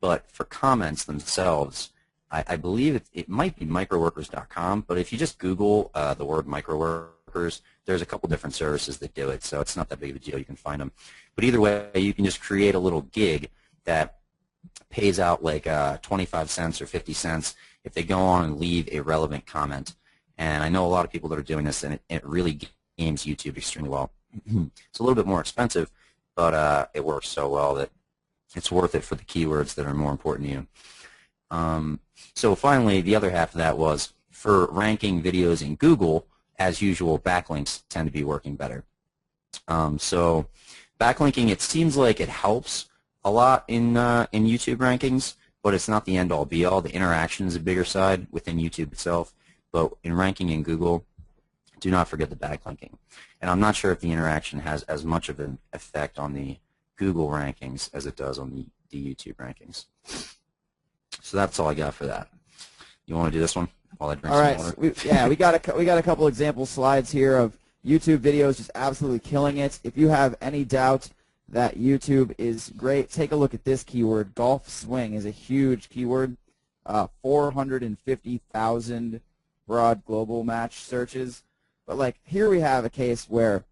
but for comments themselves, I believe it might be microworkers.com. But if you just Google the word microworkers, there's a couple different services that do it, so it's not that big of a deal. You can find them. But either way, you can just create a little gig that pays out like 25 cents or 50 cents if they go on and leave a relevant comment. And I know a lot of people that are doing this, and it really games YouTube extremely well. It's a little bit more expensive, but it works so well that it's worth it for the keywords that are more important to you. So finally, the other half of that was for ranking videos in Google, as usual, backlinks tend to be working better. So backlinking, it seems like it helps a lot in YouTube rankings, but it's not the end-all be-all. The interaction is a bigger side within YouTube itself, but in ranking in Google, do not forget the backlinking. And I'm not sure if the interaction has as much of an effect on the Google rankings as it does on the YouTube rankings. So that's all I got for that. You want to do this one while I drink all some right. water? We got a couple example slides here of YouTube videos just absolutely killing it. If you have any doubt that YouTube is great, take a look at this keyword. Golf swing is a huge keyword. 450,000 broad global match searches. But like here we have a case where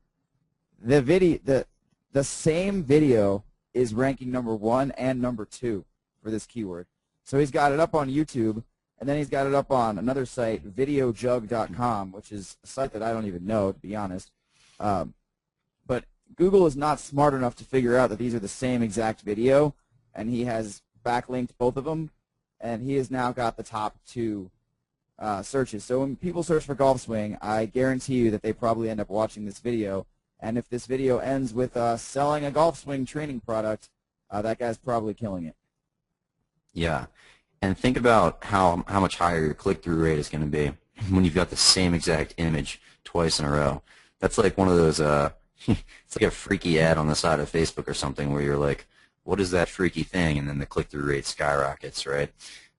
the same video is ranking #1 and #2 for this keyword. So he's got it up on YouTube, And then he's got it up on another site, videojug.com, which is a site that I don't even know, to be honest. But Google is not smart enough to figure out that these are the same exact video, and he has backlinked both of them, and he has now got the top two searches. So when people search for golf swing, I guarantee you that they probably end up watching this video. And if this video ends with selling a golf swing training product, that guy's probably killing it. Yeah. And think about how much higher your click-through rate is going to be when you've got the same exact image twice in a row. That's like one of those, it's like a freaky ad on the side of Facebook or something where you're like, what is that freaky thing? And then the click-through rate skyrockets, right?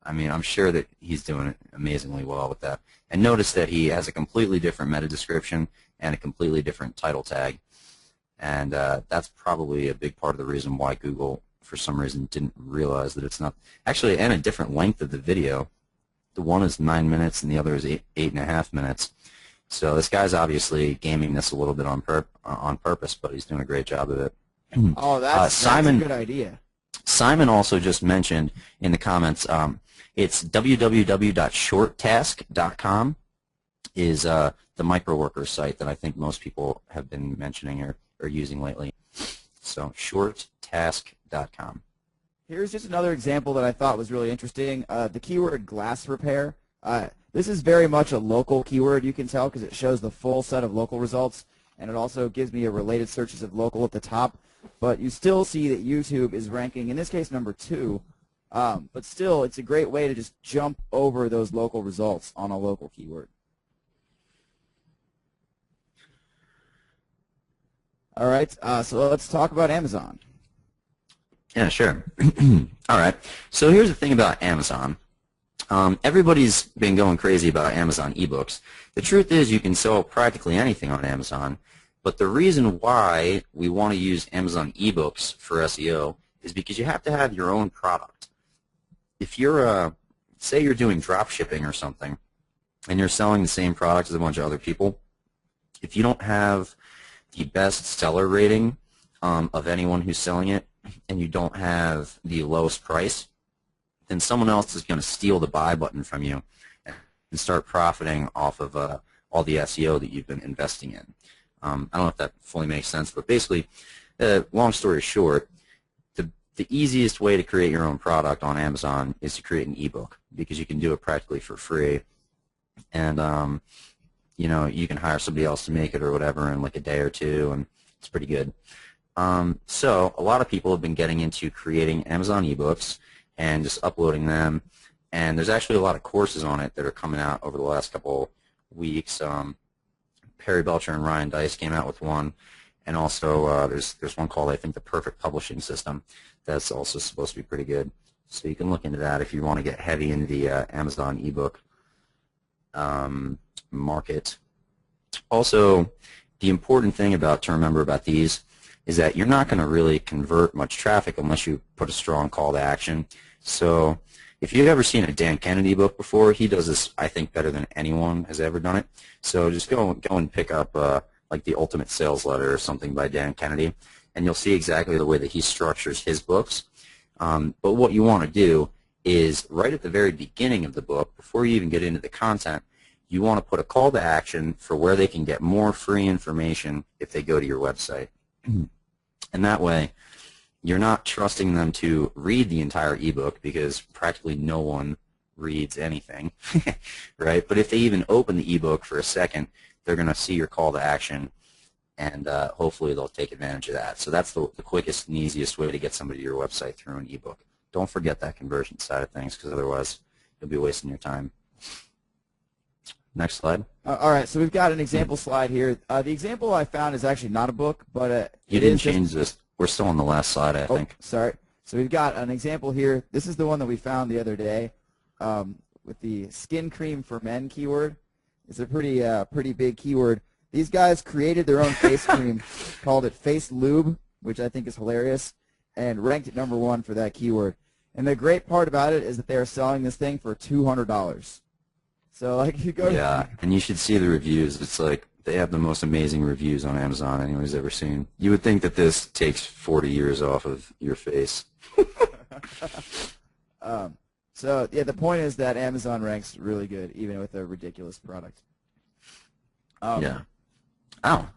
I mean, I'm sure that he's doing it amazingly well with that. And notice that he has a completely different meta description and a completely different title tag. And that's probably a big part of the reason why Google, for some reason, didn't realize that it's not actually, and a different length of the video. The one is 9 minutes and the other is 8.5 minutes. So this guy's obviously gaming this a little bit on purpose, but he's doing a great job of it. Oh, that's a good idea. Simon also just mentioned in the comments, it's www.shorttask.com is the microworker site that I think most people have been mentioning or using lately. So shorttask.com. Here's just another example that I thought was really interesting. The keyword glass repair. This is very much a local keyword, you can tell, because it shows the full set of local results, and it also gives me a related searches of local at the top. But you still see that YouTube is ranking, in this case, number 2. But still, it's a great way to just jump over those local results on a local keyword. All right, so let's talk about Amazon. Yeah, sure. All right. So here's the thing about Amazon. Everybody's been going crazy about Amazon ebooks. The truth is you can sell practically anything on Amazon, but the reason why we want to use Amazon ebooks for SEO is because you have to have your own product. If you're, say you're doing drop shipping or something, and you're selling the same product as a bunch of other people, if you don't have the best seller rating of anyone who's selling it, and you don't have the lowest price, then someone else is going to steal the buy button from you and start profiting off of all the SEO that you've been investing in. I don't know if that fully makes sense, but basically, long story short, the easiest way to create your own product on Amazon is to create an ebook because you can do it practically for free, and you know, you can hire somebody else to make it or whatever in like a day or two, and it's pretty good. So a lot of people have been getting into creating Amazon ebooks and just uploading them, and there's actually a lot of courses on it that are coming out over the last couple weeks. Perry Belcher and Ryan Dice came out with one, and also there's one called, I think, The Perfect Publishing System. That's also supposed to be pretty good. So you can look into that if you want to get heavy into the Amazon ebook market. Also, the important thing to remember about these is that you're not going to really convert much traffic unless you put a strong call to action. So if you've ever seen a Dan Kennedy book before, he does this, I think, better than anyone has ever done it. So just go and pick up like The Ultimate Sales Letter or something by Dan Kennedy, and you'll see exactly the way that he structures his books. But what you want to do is right at the very beginning of the book, before you even get into the content, you want to put a call to action for where they can get more free information if they go to your website. And that way, you're not trusting them to read the entire ebook because practically no one reads anything, right? But if they even open the ebook for a second, they're going to see your call to action, and hopefully they'll take advantage of that. So that's the quickest and easiest way to get somebody to your website through an ebook. Don't forget that conversion side of things, because otherwise you'll be wasting your time. Next slide. All right, so we've got an example slide here. The example I found is actually not a book, but you didn't change this. We're still on the last slide, I think. Sorry. So we've got an example here. This is the one that we found the other day with the skin cream for men keyword. It's a pretty big keyword. These guys created their own face cream, called it Face Lube, which I think is hilarious, and ranked it #1 for that keyword. And the great part about it is that they are selling this thing for $200. So like you go. Yeah, and you should see the reviews. It's like they have the most amazing reviews on Amazon anyone's ever seen. You would think that this takes 40 years off of your face. So yeah, the point is that Amazon ranks really good, even with a ridiculous product. Yeah. Oh,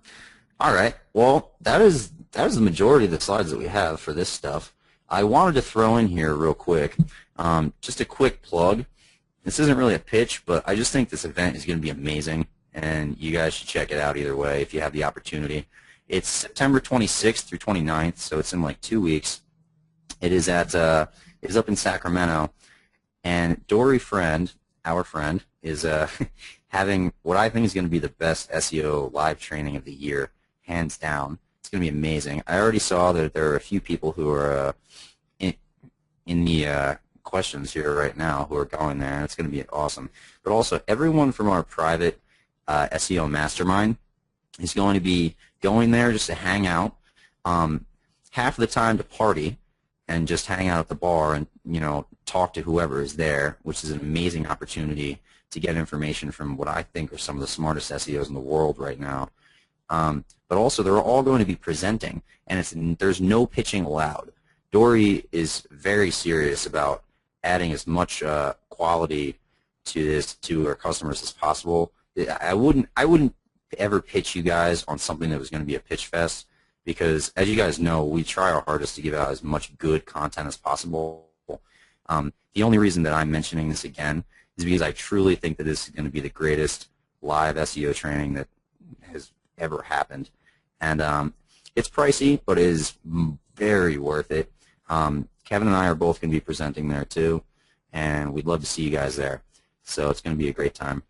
all right. Well, that is the majority of the slides that we have for this stuff. I wanted to throw in here real quick, just a quick plug. This isn't really a pitch, but I just think this event is going to be amazing, and you guys should check it out either way if you have the opportunity. It's September 26th through 29th, so it's in like 2 weeks. It is at it is up in Sacramento, and Dory Friend, our friend, is having what I think is going to be the best SEO live training of the year, hands down. It's going to be amazing. I already saw that there are a few people who are in the questions here right now who are going there, and it's going to be awesome. But also, everyone from our private SEO mastermind is going to be going there just to hang out, half of the time to party, and just hang out at the bar and, you know, talk to whoever is there, which is an amazing opportunity to get information from what I think are some of the smartest SEOs in the world right now. But also, they're all going to be presenting, and there's no pitching allowed. Dory is very serious about adding as much quality to our customers as possible. I wouldn't ever pitch you guys on something that was going to be a pitch fest, because as you guys know, we try our hardest to give out as much good content as possible. The only reason that I'm mentioning this again is because I truly think that this is going to be the greatest live SEO training that has ever happened. And it's pricey, but it is very worth it. Kevin and I are both going to be presenting there too, and we'd love to see you guys there. So it's going to be a great time.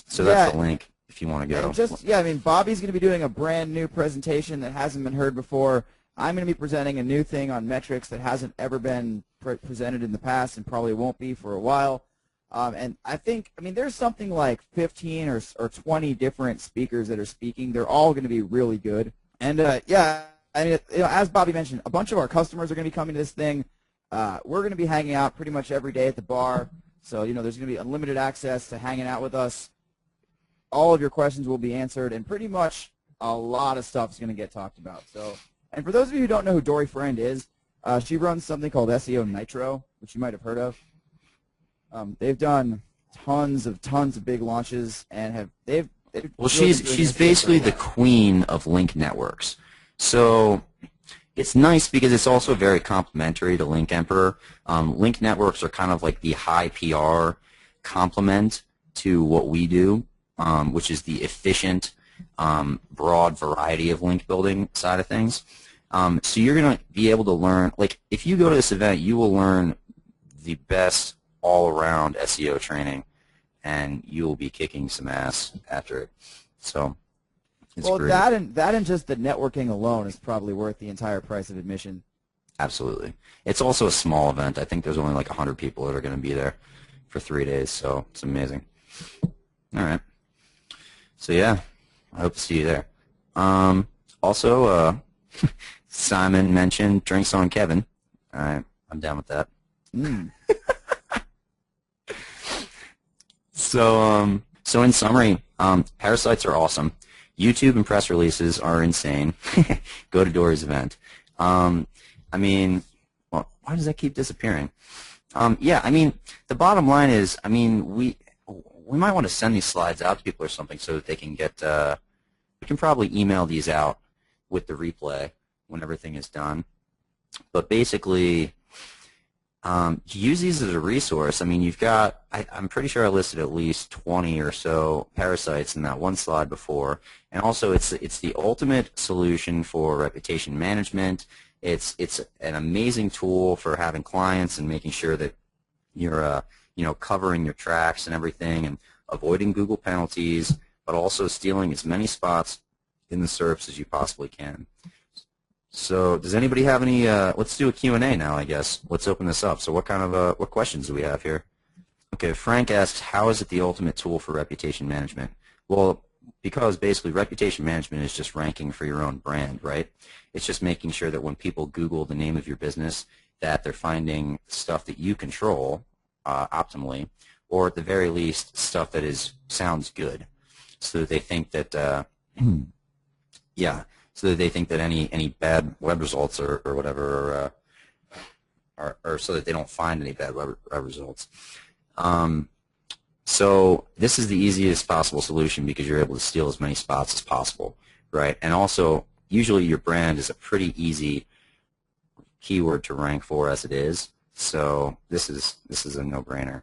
So that's the link if you want to go. I mean, Bobby's going to be doing a brand new presentation that hasn't been heard before. I'm going to be presenting a new thing on metrics that hasn't ever been presented in the past and probably won't be for a while. And I mean, there's something like 15 or 20 different speakers that are speaking. They're all going to be really good. And yeah, I mean, you know, as Bobby mentioned, a bunch of our customers are going to be coming to this thing. We're going to be hanging out pretty much every day at the bar. So, you know, there's going to be unlimited access to hanging out with us. All of your questions will be answered, and pretty much a lot of stuff is going to get talked about. So, and for those of you who don't know who Dory Friend is, she runs something called SEO Nitro, which you might have heard of. They've done tons of big launches, and they've well, she's basically the queen of link networks. So it's nice because it's also very complementary to Link Emperor. Link networks are kind of like the high PR complement to what we do, which is the efficient, broad variety of link building side of things. So you're going to be able to learn, like if you go to this event, you will learn the best all-around SEO training, and you will be kicking some ass after it. So it's great. That and just the networking alone is probably worth the entire price of admission. Absolutely. It's also a small event. I think there's only like 100 people that are going to be there for 3 days, so it's amazing. All right. So yeah, I hope to see you there. Also, Simon mentioned drinks on Kevin. All right, I'm down with that. So in summary, ParaSites are awesome. YouTube and press releases are insane. Go to Dory's event. I mean, well, why does that keep disappearing? Yeah, I mean, the bottom line is, I mean, we might want to send these slides out to people or something so that they can get, we can probably email these out with the replay when everything is done. But basically, use these as a resource. I mean, you've got, I'm pretty sure I listed at least 20 or so ParaSites in that one slide before. And also, it's the ultimate solution for reputation management. It's an amazing tool for having clients and making sure that you're you know, covering your tracks and everything and avoiding Google penalties, but also stealing as many spots in the SERPs as you possibly can. So does anybody have any, let's do a Q&A now, I guess. Let's open this up. So what kind of, what questions do we have here? Okay, Frank asks, how is it the ultimate tool for reputation management? Well, because basically reputation management is just ranking for your own brand, right? It's just making sure that when people Google the name of your business, that they're finding stuff that you control optimally, or at the very least, stuff that sounds good, so that they think that, yeah, so that they think that any bad web results or whatever or so that they don't find any bad web results. So this is the easiest possible solution because you're able to steal as many spots as possible, right? And also, usually your brand is a pretty easy keyword to rank for as it is. So this is a no-brainer.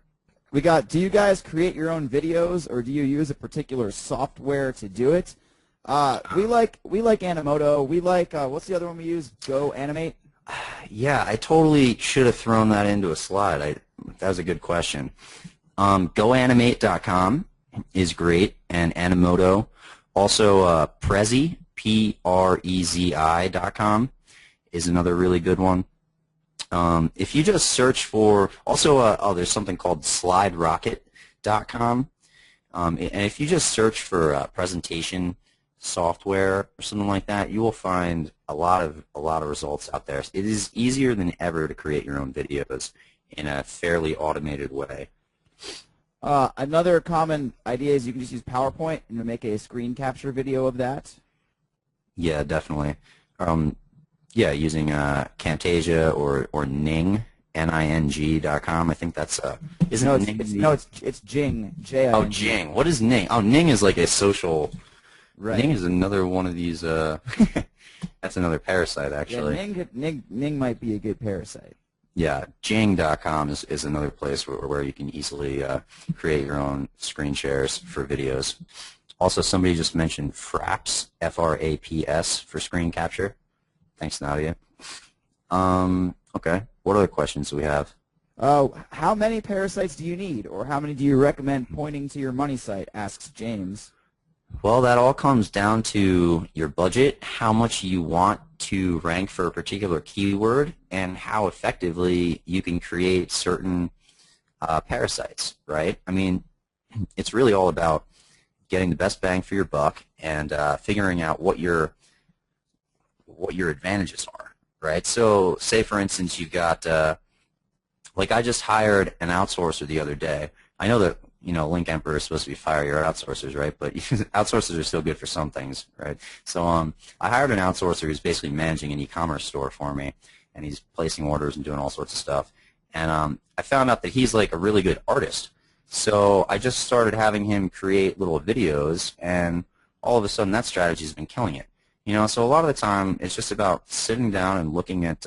We got, do you guys create your own videos, or do you use a particular software to do it? We like Animoto. We like, what's the other one we use? Go Animate? Yeah, I totally should have thrown that into a slide. That was a good question. GoAnimate.com is great, and Animoto. Also, Prezi, Prezi.com is another really good one. If you just search for, also, there's something called SlideRocket.com, and if you just search for presentation software or something like that, you will find a lot of results out there. It is easier than ever to create your own videos in a fairly automated way. Another common idea is you can just use PowerPoint and make a screen capture video of that. Yeah, definitely. Yeah, using Camtasia or Ning, Ning.com. I think that's isn't Ning? It's Jing, J-I-N-G. Oh, Jing. What is Ning? Oh, Ning is like a social. Right. Ning is another one of these. That's another parasite, actually. Yeah, Ning might be a good parasite. Yeah, Jing.com is another place where you can easily create your own screen shares for videos. Also, somebody just mentioned Fraps, F-R-A-P-S, for screen capture. Thanks, Nadia. Okay, what other questions do we have? How many parasites do you need, or how many do you recommend pointing to your money site, asks James. Well, that all comes down to your budget, how much you want to rank for a particular keyword, and how effectively you can create certain parasites, right? I mean, it's really all about getting the best bang for your buck and figuring out what your advantages are, right? So, say for instance, you've got like I just hired an outsourcer the other day. I know that Link Emperor is supposed to be fire your outsourcers, right? But outsourcers are still good for some things, right? So I hired an outsourcer who's basically managing an e-commerce store for me, and he's placing orders and doing all sorts of stuff. And I found out that he's like a really good artist. So I just started having him create little videos, and all of a sudden that strategy's been killing it. So a lot of the time it's just about sitting down and looking at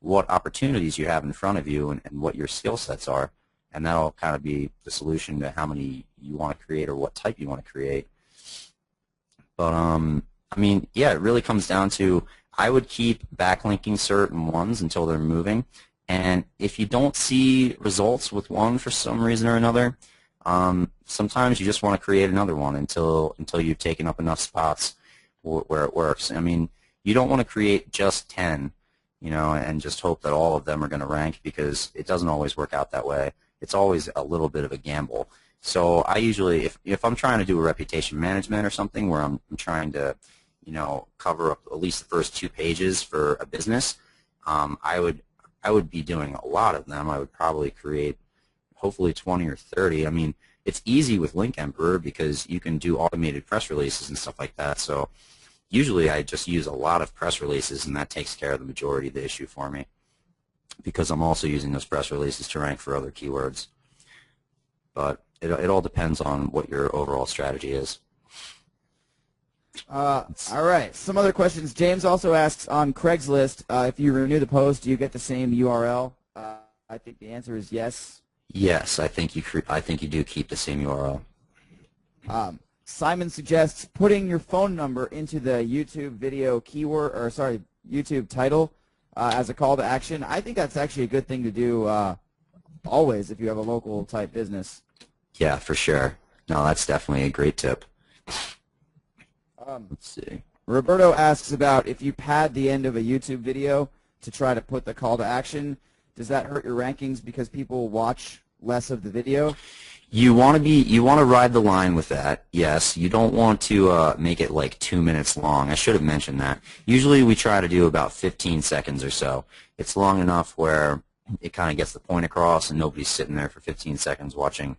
what opportunities you have in front of you and what your skill sets are. And that'll kind of be the solution to how many you want to create or what type you want to create. But, I mean, yeah, it really comes down to I would keep backlinking certain ones until they're moving. And if you don't see results with one for some reason or another, sometimes you just want to create another one until you've taken up enough spots where it works. I mean, you don't want to create just 10, and just hope that all of them are going to rank, because it doesn't always work out that way. It's always a little bit of a gamble. So I usually, if I'm trying to do a reputation management or something where I'm trying to, cover up at least the first 2 pages for a business, I would be doing a lot of them. I would probably create hopefully 20 or 30. I mean, it's easy with Link Emperor because you can do automated press releases and stuff like that. So usually I just use a lot of press releases, and that takes care of the majority of the issue for me, because I'm also using those press releases to rank for other keywords. But it all depends on what your overall strategy is. All right, some other questions. James also asks on Craigslist, if you renew the post, do you get the same URL? I think the answer is yes. Yes, I think you do keep the same URL. Simon suggests putting your phone number into the YouTube video keyword, or sorry, YouTube title as a call to action. I think that's actually a good thing to do always if you have a local type business. Yeah, for sure. No, that's definitely a great tip. Let's see. Roberto asks about if you pad the end of a YouTube video to try to put the call to action, does that hurt your rankings because people watch less of the video? You want to ride the line with that. Yes, you don't want to make it like 2 minutes long. I should have mentioned that. Usually we try to do about 15 seconds or so. It's long enough where it kind of gets the point across, and nobody's sitting there for 15 seconds watching,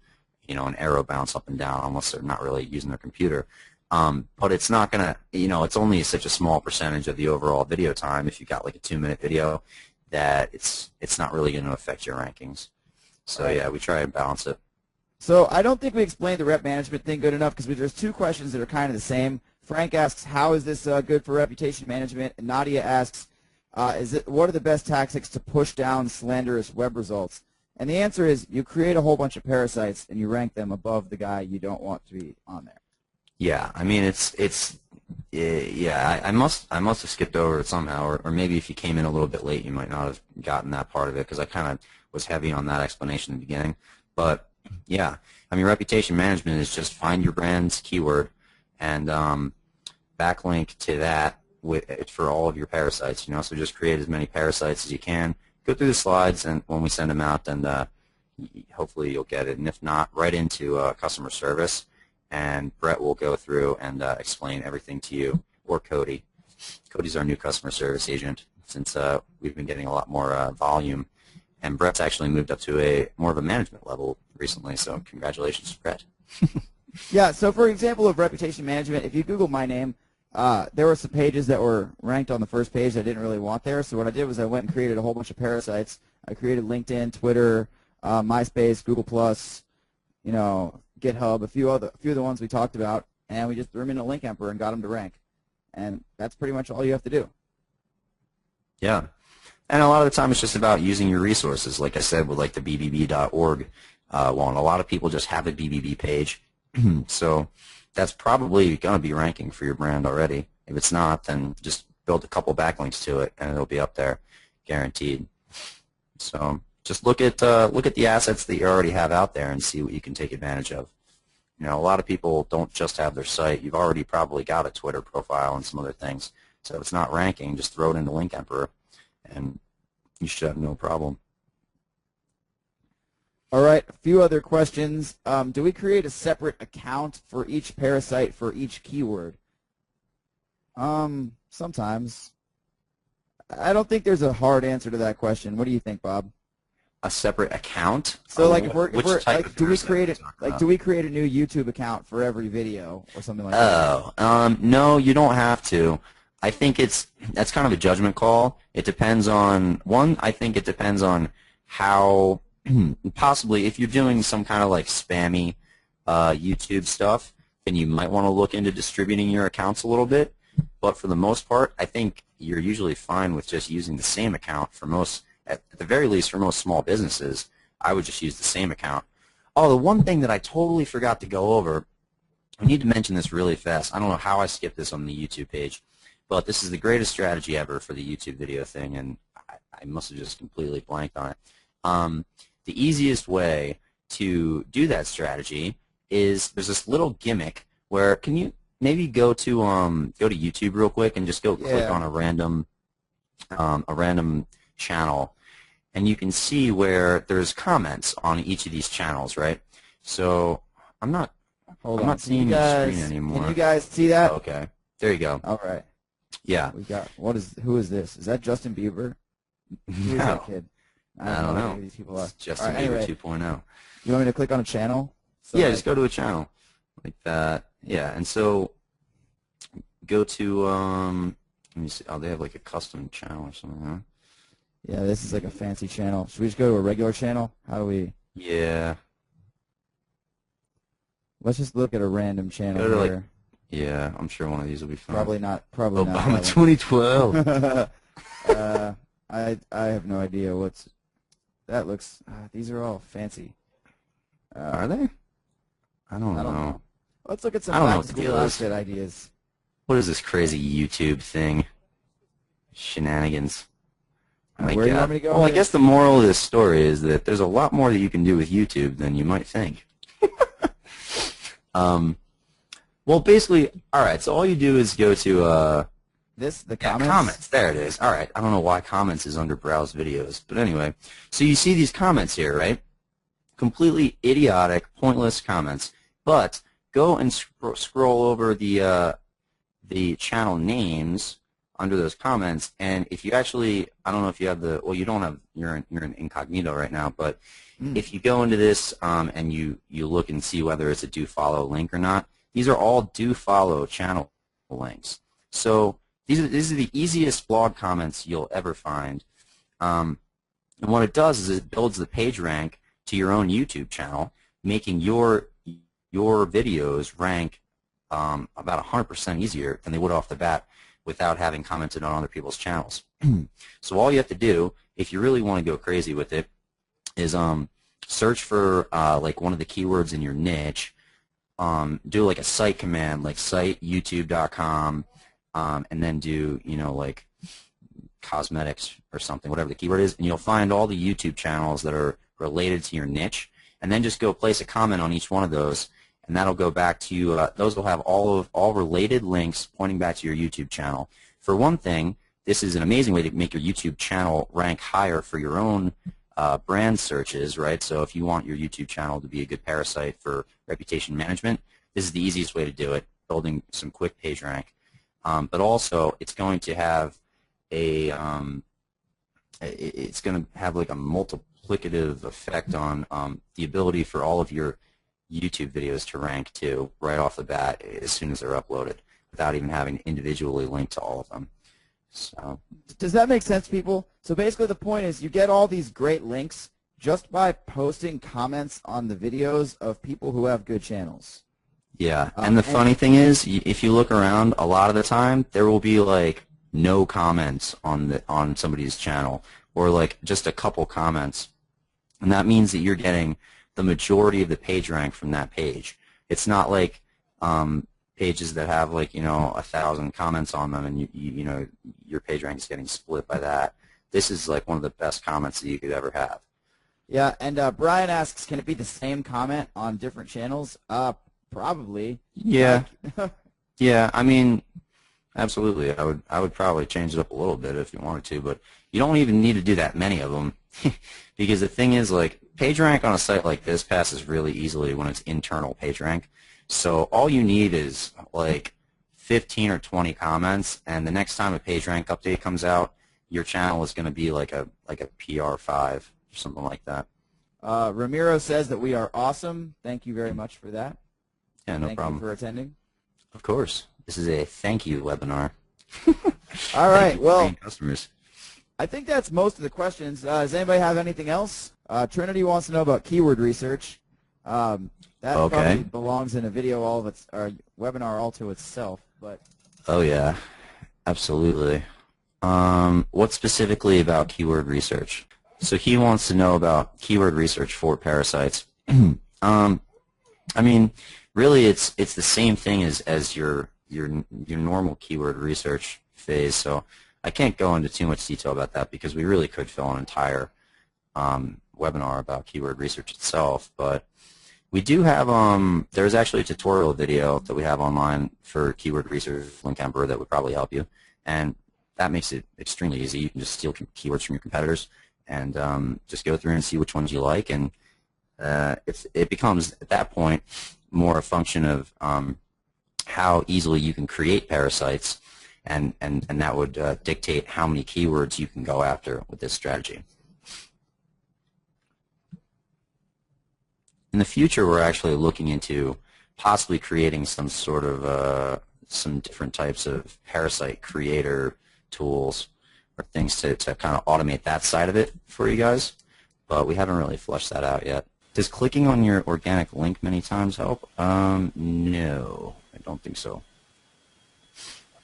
an arrow bounce up and down unless they're not really using their computer. But it's not gonna, it's only such a small percentage of the overall video time. If you got like a 2-minute video, that it's not really going to affect your rankings. So yeah, we try and balance it. So I don't think we explained the rep management thing good enough, because there's two questions that are kind of the same. Frank asks, how is this good for reputation management? And Nadia asks, what are the best tactics to push down slanderous web results? And the answer is you create a whole bunch of parasites and you rank them above the guy you don't want to be on there. Yeah, I mean I must have skipped over it somehow, or maybe if you came in a little bit late, you might not have gotten that part of it, because I kind of was heavy on that explanation in the beginning. But yeah, I mean, reputation management is just find your brand's keyword and backlink to that for all of your parasites. So just create as many parasites as you can. Go through the slides, and when we send them out, and hopefully you'll get it. And if not, right into customer service, and Brett will go through and explain everything to you, or Cody. Cody's our new customer service agent, since we've been getting a lot more volume. And Brett's actually moved up to more of a management level recently, so congratulations, Brett. Yeah, so for example of reputation management, if you Google my name, there were some pages that were ranked on the first page that I didn't really want there. So what I did was I went and created a whole bunch of parasites. I created LinkedIn, Twitter, MySpace, Google+, GitHub, a few of the ones we talked about, and we just threw them in a link emperor and got them to rank. And that's pretty much all you have to do. Yeah. And a lot of the time it's just about using your resources, like I said, with like the bbb.org one. A lot of people just have a BBB page, so that's probably going to be ranking for your brand already. If it's not, then just build a couple backlinks to it, and it'll be up there, guaranteed. So just look at the assets that you already have out there and see what you can take advantage of. A lot of people don't just have their site. You've already probably got a Twitter profile and some other things. So if it's not ranking, just throw it into Link Emperor, and you should have no problem. All right, a few other questions. Do we create a separate account for each parasite for each keyword? Sometimes. I don't think there's a hard answer to that question. What do you think, Bob? A separate account? So, like, do we create a new YouTube account for every video or something like that? No, you don't have to. I think that's kind of a judgment call. It depends on I think it depends on how possibly if you're doing some kind of like spammy YouTube stuff, then you might want to look into distributing your accounts a little bit. But for the most part, I think you're usually fine with just using the same account for most. At the very least, for most small businesses, I would just use the same account. Oh, the one thing that I totally forgot to go over, I need to mention this really fast. I don't know how I skipped this on the YouTube page, but this is the greatest strategy ever for the YouTube video thing, and I must have just completely blanked on it. The easiest way to do that strategy is there's this little gimmick where can you maybe go to YouTube real quick and just go click on a random channel, and you can see where there's comments on each of these channels, right? So I'm not seeing the screen anymore. Can you guys see that? Okay, there you go. All right. Yeah. Who is this? Is that Justin Bieber? Who is that kid? I don't know. Who these people are. It's Justin Bieber 2.0. You want me to click on a channel? So yeah, just go to a channel like that. Yeah, and so go to let me see. Oh, they have like a custom channel or something, huh? Yeah, this is like a fancy channel. Should we just go to a regular channel? How do we? Yeah. Let's just look at a random channel here. Like, yeah, I'm sure one of these will be fun. Probably not. Obama 2012. I have no idea what's. That looks. These are all fancy. Are they? I don't know. Let's look at some practical outfit ideas. What is this crazy YouTube thing? Shenanigans. Where do you want me to go? Well, I guess the moral of this story is that there's a lot more that you can do with YouTube than you might think. Well, basically, all right. So all you do is go to the comments. Comments. There it is. All right. I don't know why comments is under browse videos, but anyway. So you see these comments here, right? Completely idiotic, pointless comments. But go and scroll over the channel names under those comments, and if you actually, I don't know if you have you don't have, you're in incognito right now, but if you go into this and you look and see whether it's a do follow link or not, these are all do follow channel links. So these are the easiest blog comments you'll ever find. And what it does is it builds the page rank to your own YouTube channel, making your videos rank about 100% easier than they would off the bat without having commented on other people's channels. So all you have to do, if you really want to go crazy with it, is search for like one of the keywords in your niche. Do like a site command, like site youtube.com, and then do like cosmetics or something, whatever the keyword is, and you'll find all the YouTube channels that are related to your niche, and then just go place a comment on each one of those, and that'll go back to you. Those will have all related links pointing back to your YouTube channel. For one thing, this is an amazing way to make your YouTube channel rank higher for your own brand searches, right? So if you want your YouTube channel to be a good parasite for reputation management, this is the easiest way to do it, building some quick page rank. But also, it's going to have it's going to have like a multiplicative effect on the ability for all of your YouTube videos to rank too, right off the bat as soon as they're uploaded, without even having to individually link to all of them. So, does that make sense, people? So basically the point is you get all these great links just by posting comments on the videos of people who have good channels. Yeah, and the funny thing is, if you look around, a lot of the time there will be like no comments on somebody's channel, or like just a couple comments, and that means that you're getting the majority of the page rank from that page. It's not like pages that have like 1,000 comments on them, and your page rank is getting split by that. This is like one of the best comments that you could ever have. Yeah, and Brian asks, can it be the same comment on different channels? Probably. Yeah. Yeah, I mean, absolutely. I would probably change it up a little bit if you wanted to, but you don't even need to do that many of them, because the thing is, like, PageRank on a site like this passes really easily when it's internal PageRank. So all you need is like 15 or 20 comments, and the next time a PageRank update comes out, your channel is going to be like a PR5 or something like that. Ramiro says that we are awesome. Thank you very much for that. Yeah, no problem. Thank you for attending. Of course. This is a thank you webinar. All right. Well, customers. I think that's most of the questions. Does anybody have anything else? Trinity wants to know about keyword research. That probably belongs in a video or webinar all to itself. But oh yeah, absolutely. What specifically about keyword research? So he wants to know about keyword research for parasites. I mean, really, it's the same thing as your normal keyword research phase. So I can't go into too much detail about that because we really could fill an entire webinar about keyword research itself. But we do have there's actually a tutorial video that we have online for keyword research, Link Emperor, that would probably help you, and that makes it extremely easy. You can just steal keywords from your competitors and just go through and see which ones you like, and it becomes at that point more a function of how easily you can create parasites, and that would dictate how many keywords you can go after with this strategy. In the future, we're actually looking into possibly creating some sort of some different types of parasite creator tools or things to kind of automate that side of it for you guys, but we haven't really fleshed that out yet. Does clicking on your organic link many times help? No, I don't think so.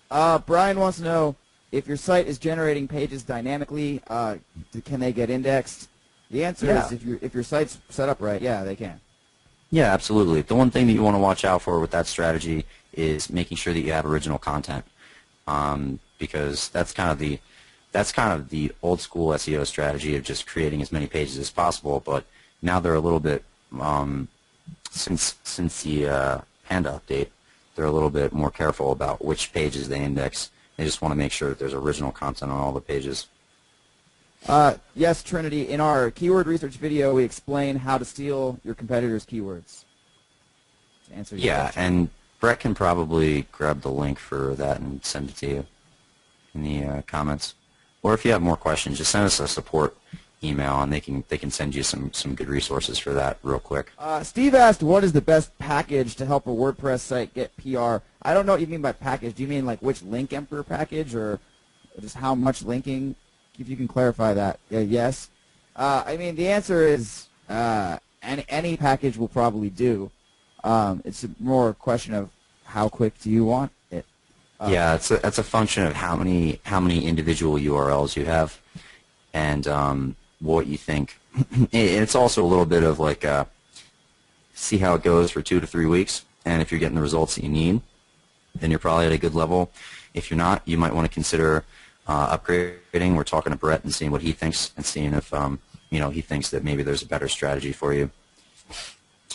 Brian wants to know if your site is generating pages dynamically, can they get indexed? The answer is if your site's set up right, yeah, they can. Yeah, absolutely. The one thing that you want to watch out for with that strategy is making sure that you have original content, because that's kind of the old school SEO strategy of just creating as many pages as possible. But now they're a little bit since the Panda update, they're a little bit more careful about which pages they index. They just want to make sure that there's original content on all the pages. Yes, Trinity, in our keyword research video, we explain how to steal your competitors' keywords. To answer your question. And Brett can probably grab the link for that and send it to you in the comments. Or if you have more questions, just send us a support email, and they can send you some good resources for that real quick. Steve asked, what is the best package to help a WordPress site get PR? I don't know what you mean by package. Do you mean like which link emperor package, or just how much linking? if you can clarify that. Yes. I mean, the answer is any package will probably do. It's more a question of how quick do you want it. Yeah, it's a function of how many individual URLs you have, and what you think. It's also a little bit of like see how it goes for 2 to 3 weeks, and if you're getting the results that you need, then you're probably at a good level. If you're not, you might want to consider upgrading. We're talking to Brett and seeing what he thinks, and seeing if he thinks that maybe there's a better strategy for you.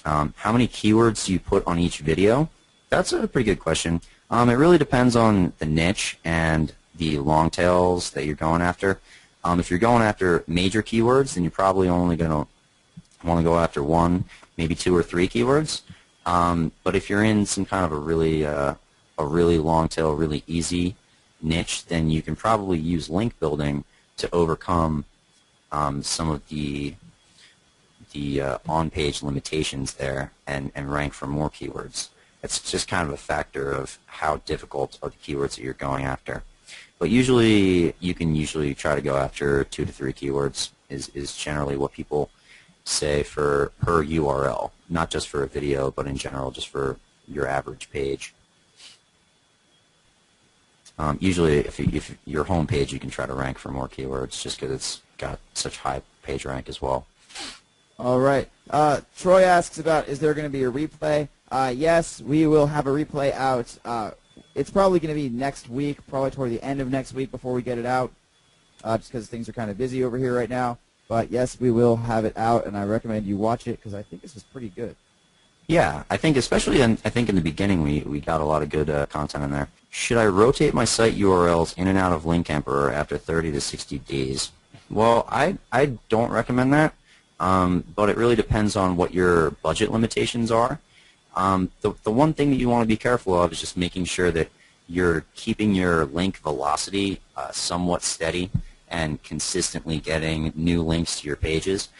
How many keywords do you put on each video? That's a pretty good question. It really depends on the niche and the long tails that you're going after. If you're going after major keywords, then you're probably only going to want to go after 1, maybe 2 or 3 keywords. But if you're in some kind of a really long tail, really easy niche, then you can probably use link building to overcome some of the on-page limitations there and rank for more keywords. It's just kind of a factor of how difficult are the keywords that you're going after. But usually, you can try to go after 2 to 3 keywords is generally what people say for per URL, not just for a video, but in general, just for your average page. Usually, if your home page, you can try to rank for more keywords, just because it's got such high page rank as well. All right. Troy asks about, is there going to be a replay? Yes, we will have a replay out. It's probably going to be next week, probably toward the end of next week before we get it out, just because things are kind of busy over here right now. But yes, we will have it out, and I recommend you watch it because I think this is pretty good. Yeah, I think especially in the beginning we got a lot of good content in there. Should I rotate my site URLs in and out of Link Emperor after 30 to 60 days? Well, I don't recommend that, but it really depends on what your budget limitations are. The one thing that you want to be careful of is just making sure that you're keeping your link velocity somewhat steady and consistently getting new links to your pages.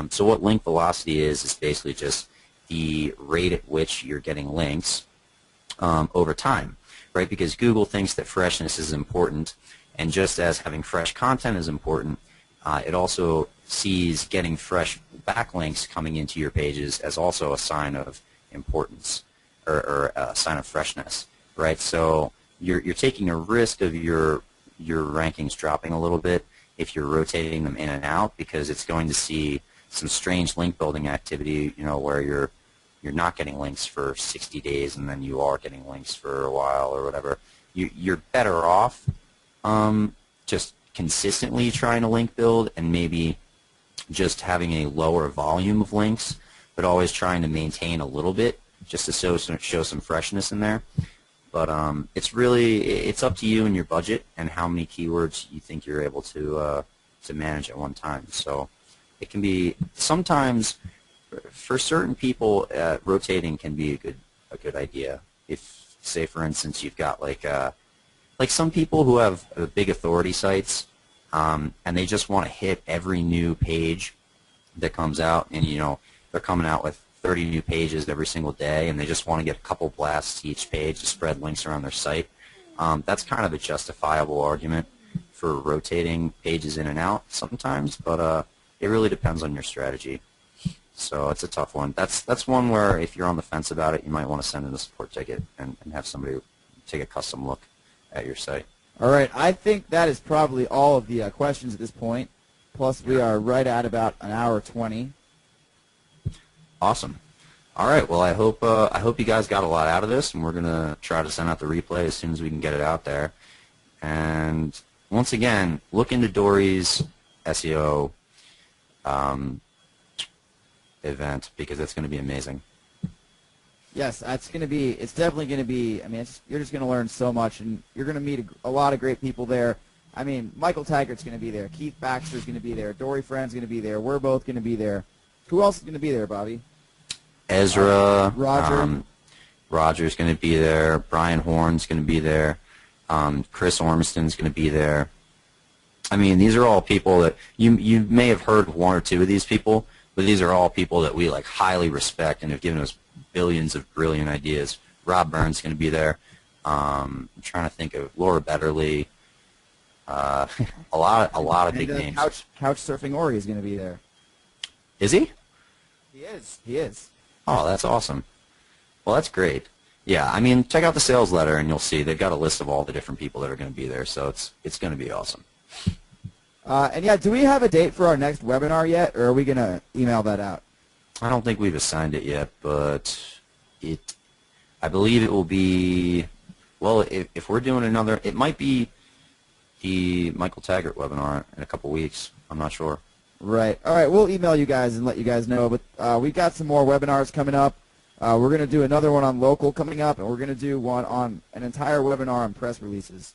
So what link velocity is basically just the rate at which you're getting links over time, right? Because Google thinks that freshness is important, and just as having fresh content is important, it also sees getting fresh backlinks coming into your pages as also a sign of importance or a sign of freshness, right? So you're taking a risk of your rankings dropping a little bit if you're rotating them in and out, because it's going to see some strange link building activity, where you're not getting links for 60 days and then you are getting links for a while or whatever. You're better off just consistently trying to link build and maybe just having a lower volume of links, but always trying to maintain a little bit just to show some freshness in there. But it's up to you and your budget and how many keywords you think you're able to manage at one time. So it can be sometimes for certain people, rotating can be a good idea. If, say, for instance, you've got like some people who have big authority sites, and they just want to hit every new page that comes out, and they're coming out with 30 new pages every single day, and they just want to get a couple blasts each page to spread links around their site. That's kind of a justifiable argument for rotating pages in and out sometimes, but it really depends on your strategy. So it's a tough one. That's one where if you're on the fence about it, you might want to send in a support ticket and have somebody take a custom look at your site. All right. I think that is probably all of the questions at this point. Plus, we are right at about an hour 20. Awesome. All right. Well, I hope you guys got a lot out of this, and we're gonna try to send out the replay as soon as we can get it out there. And once again, look into Dory's SEO event, because it's going to be amazing. Yes, it's definitely going to be, you're just going to learn so much, and you're going to meet a lot of great people there. Michael Taggart's going to be there. Keith Baxter's going to be there. Dory Friend's going to be there. We're both going to be there. Who else is going to be there, Bobby? Ezra. Roger. Roger's going to be there. Brian Horn's going to be there. Chris Ormiston's going to be there. These are all people that you may have heard of one or two of these people, but these are all people that we highly respect and have given us billions of brilliant ideas. Rob Burns is going to be there. I'm trying to think of Laura Betterly. A lot of And big names. Couch Surfing Ori is going to be there. Is he? He is. He is. Oh, that's awesome. Well, that's great. Yeah, I mean, check out the sales letter and you'll see they've got a list of all the different people that are going to be there. So it's going to be awesome. And yeah, do we have a date for our next webinar yet, or are we going to email that out? I don't think we've assigned it yet, but I believe it will be. Well, if we're doing another, it might be the Michael Taggart webinar in a couple weeks. I'm not sure. Right. All right. We'll email you guys and let you guys know. But we got some more webinars coming up. We're going to do another one on local coming up, and we're going to do one on an entire webinar on press releases,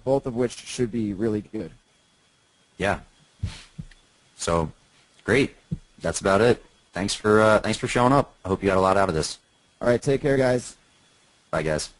both of which should be really good. Yeah. So, great. That's about it. Thanks for showing up. I hope you got a lot out of this. All right. Take care, guys. Bye, guys.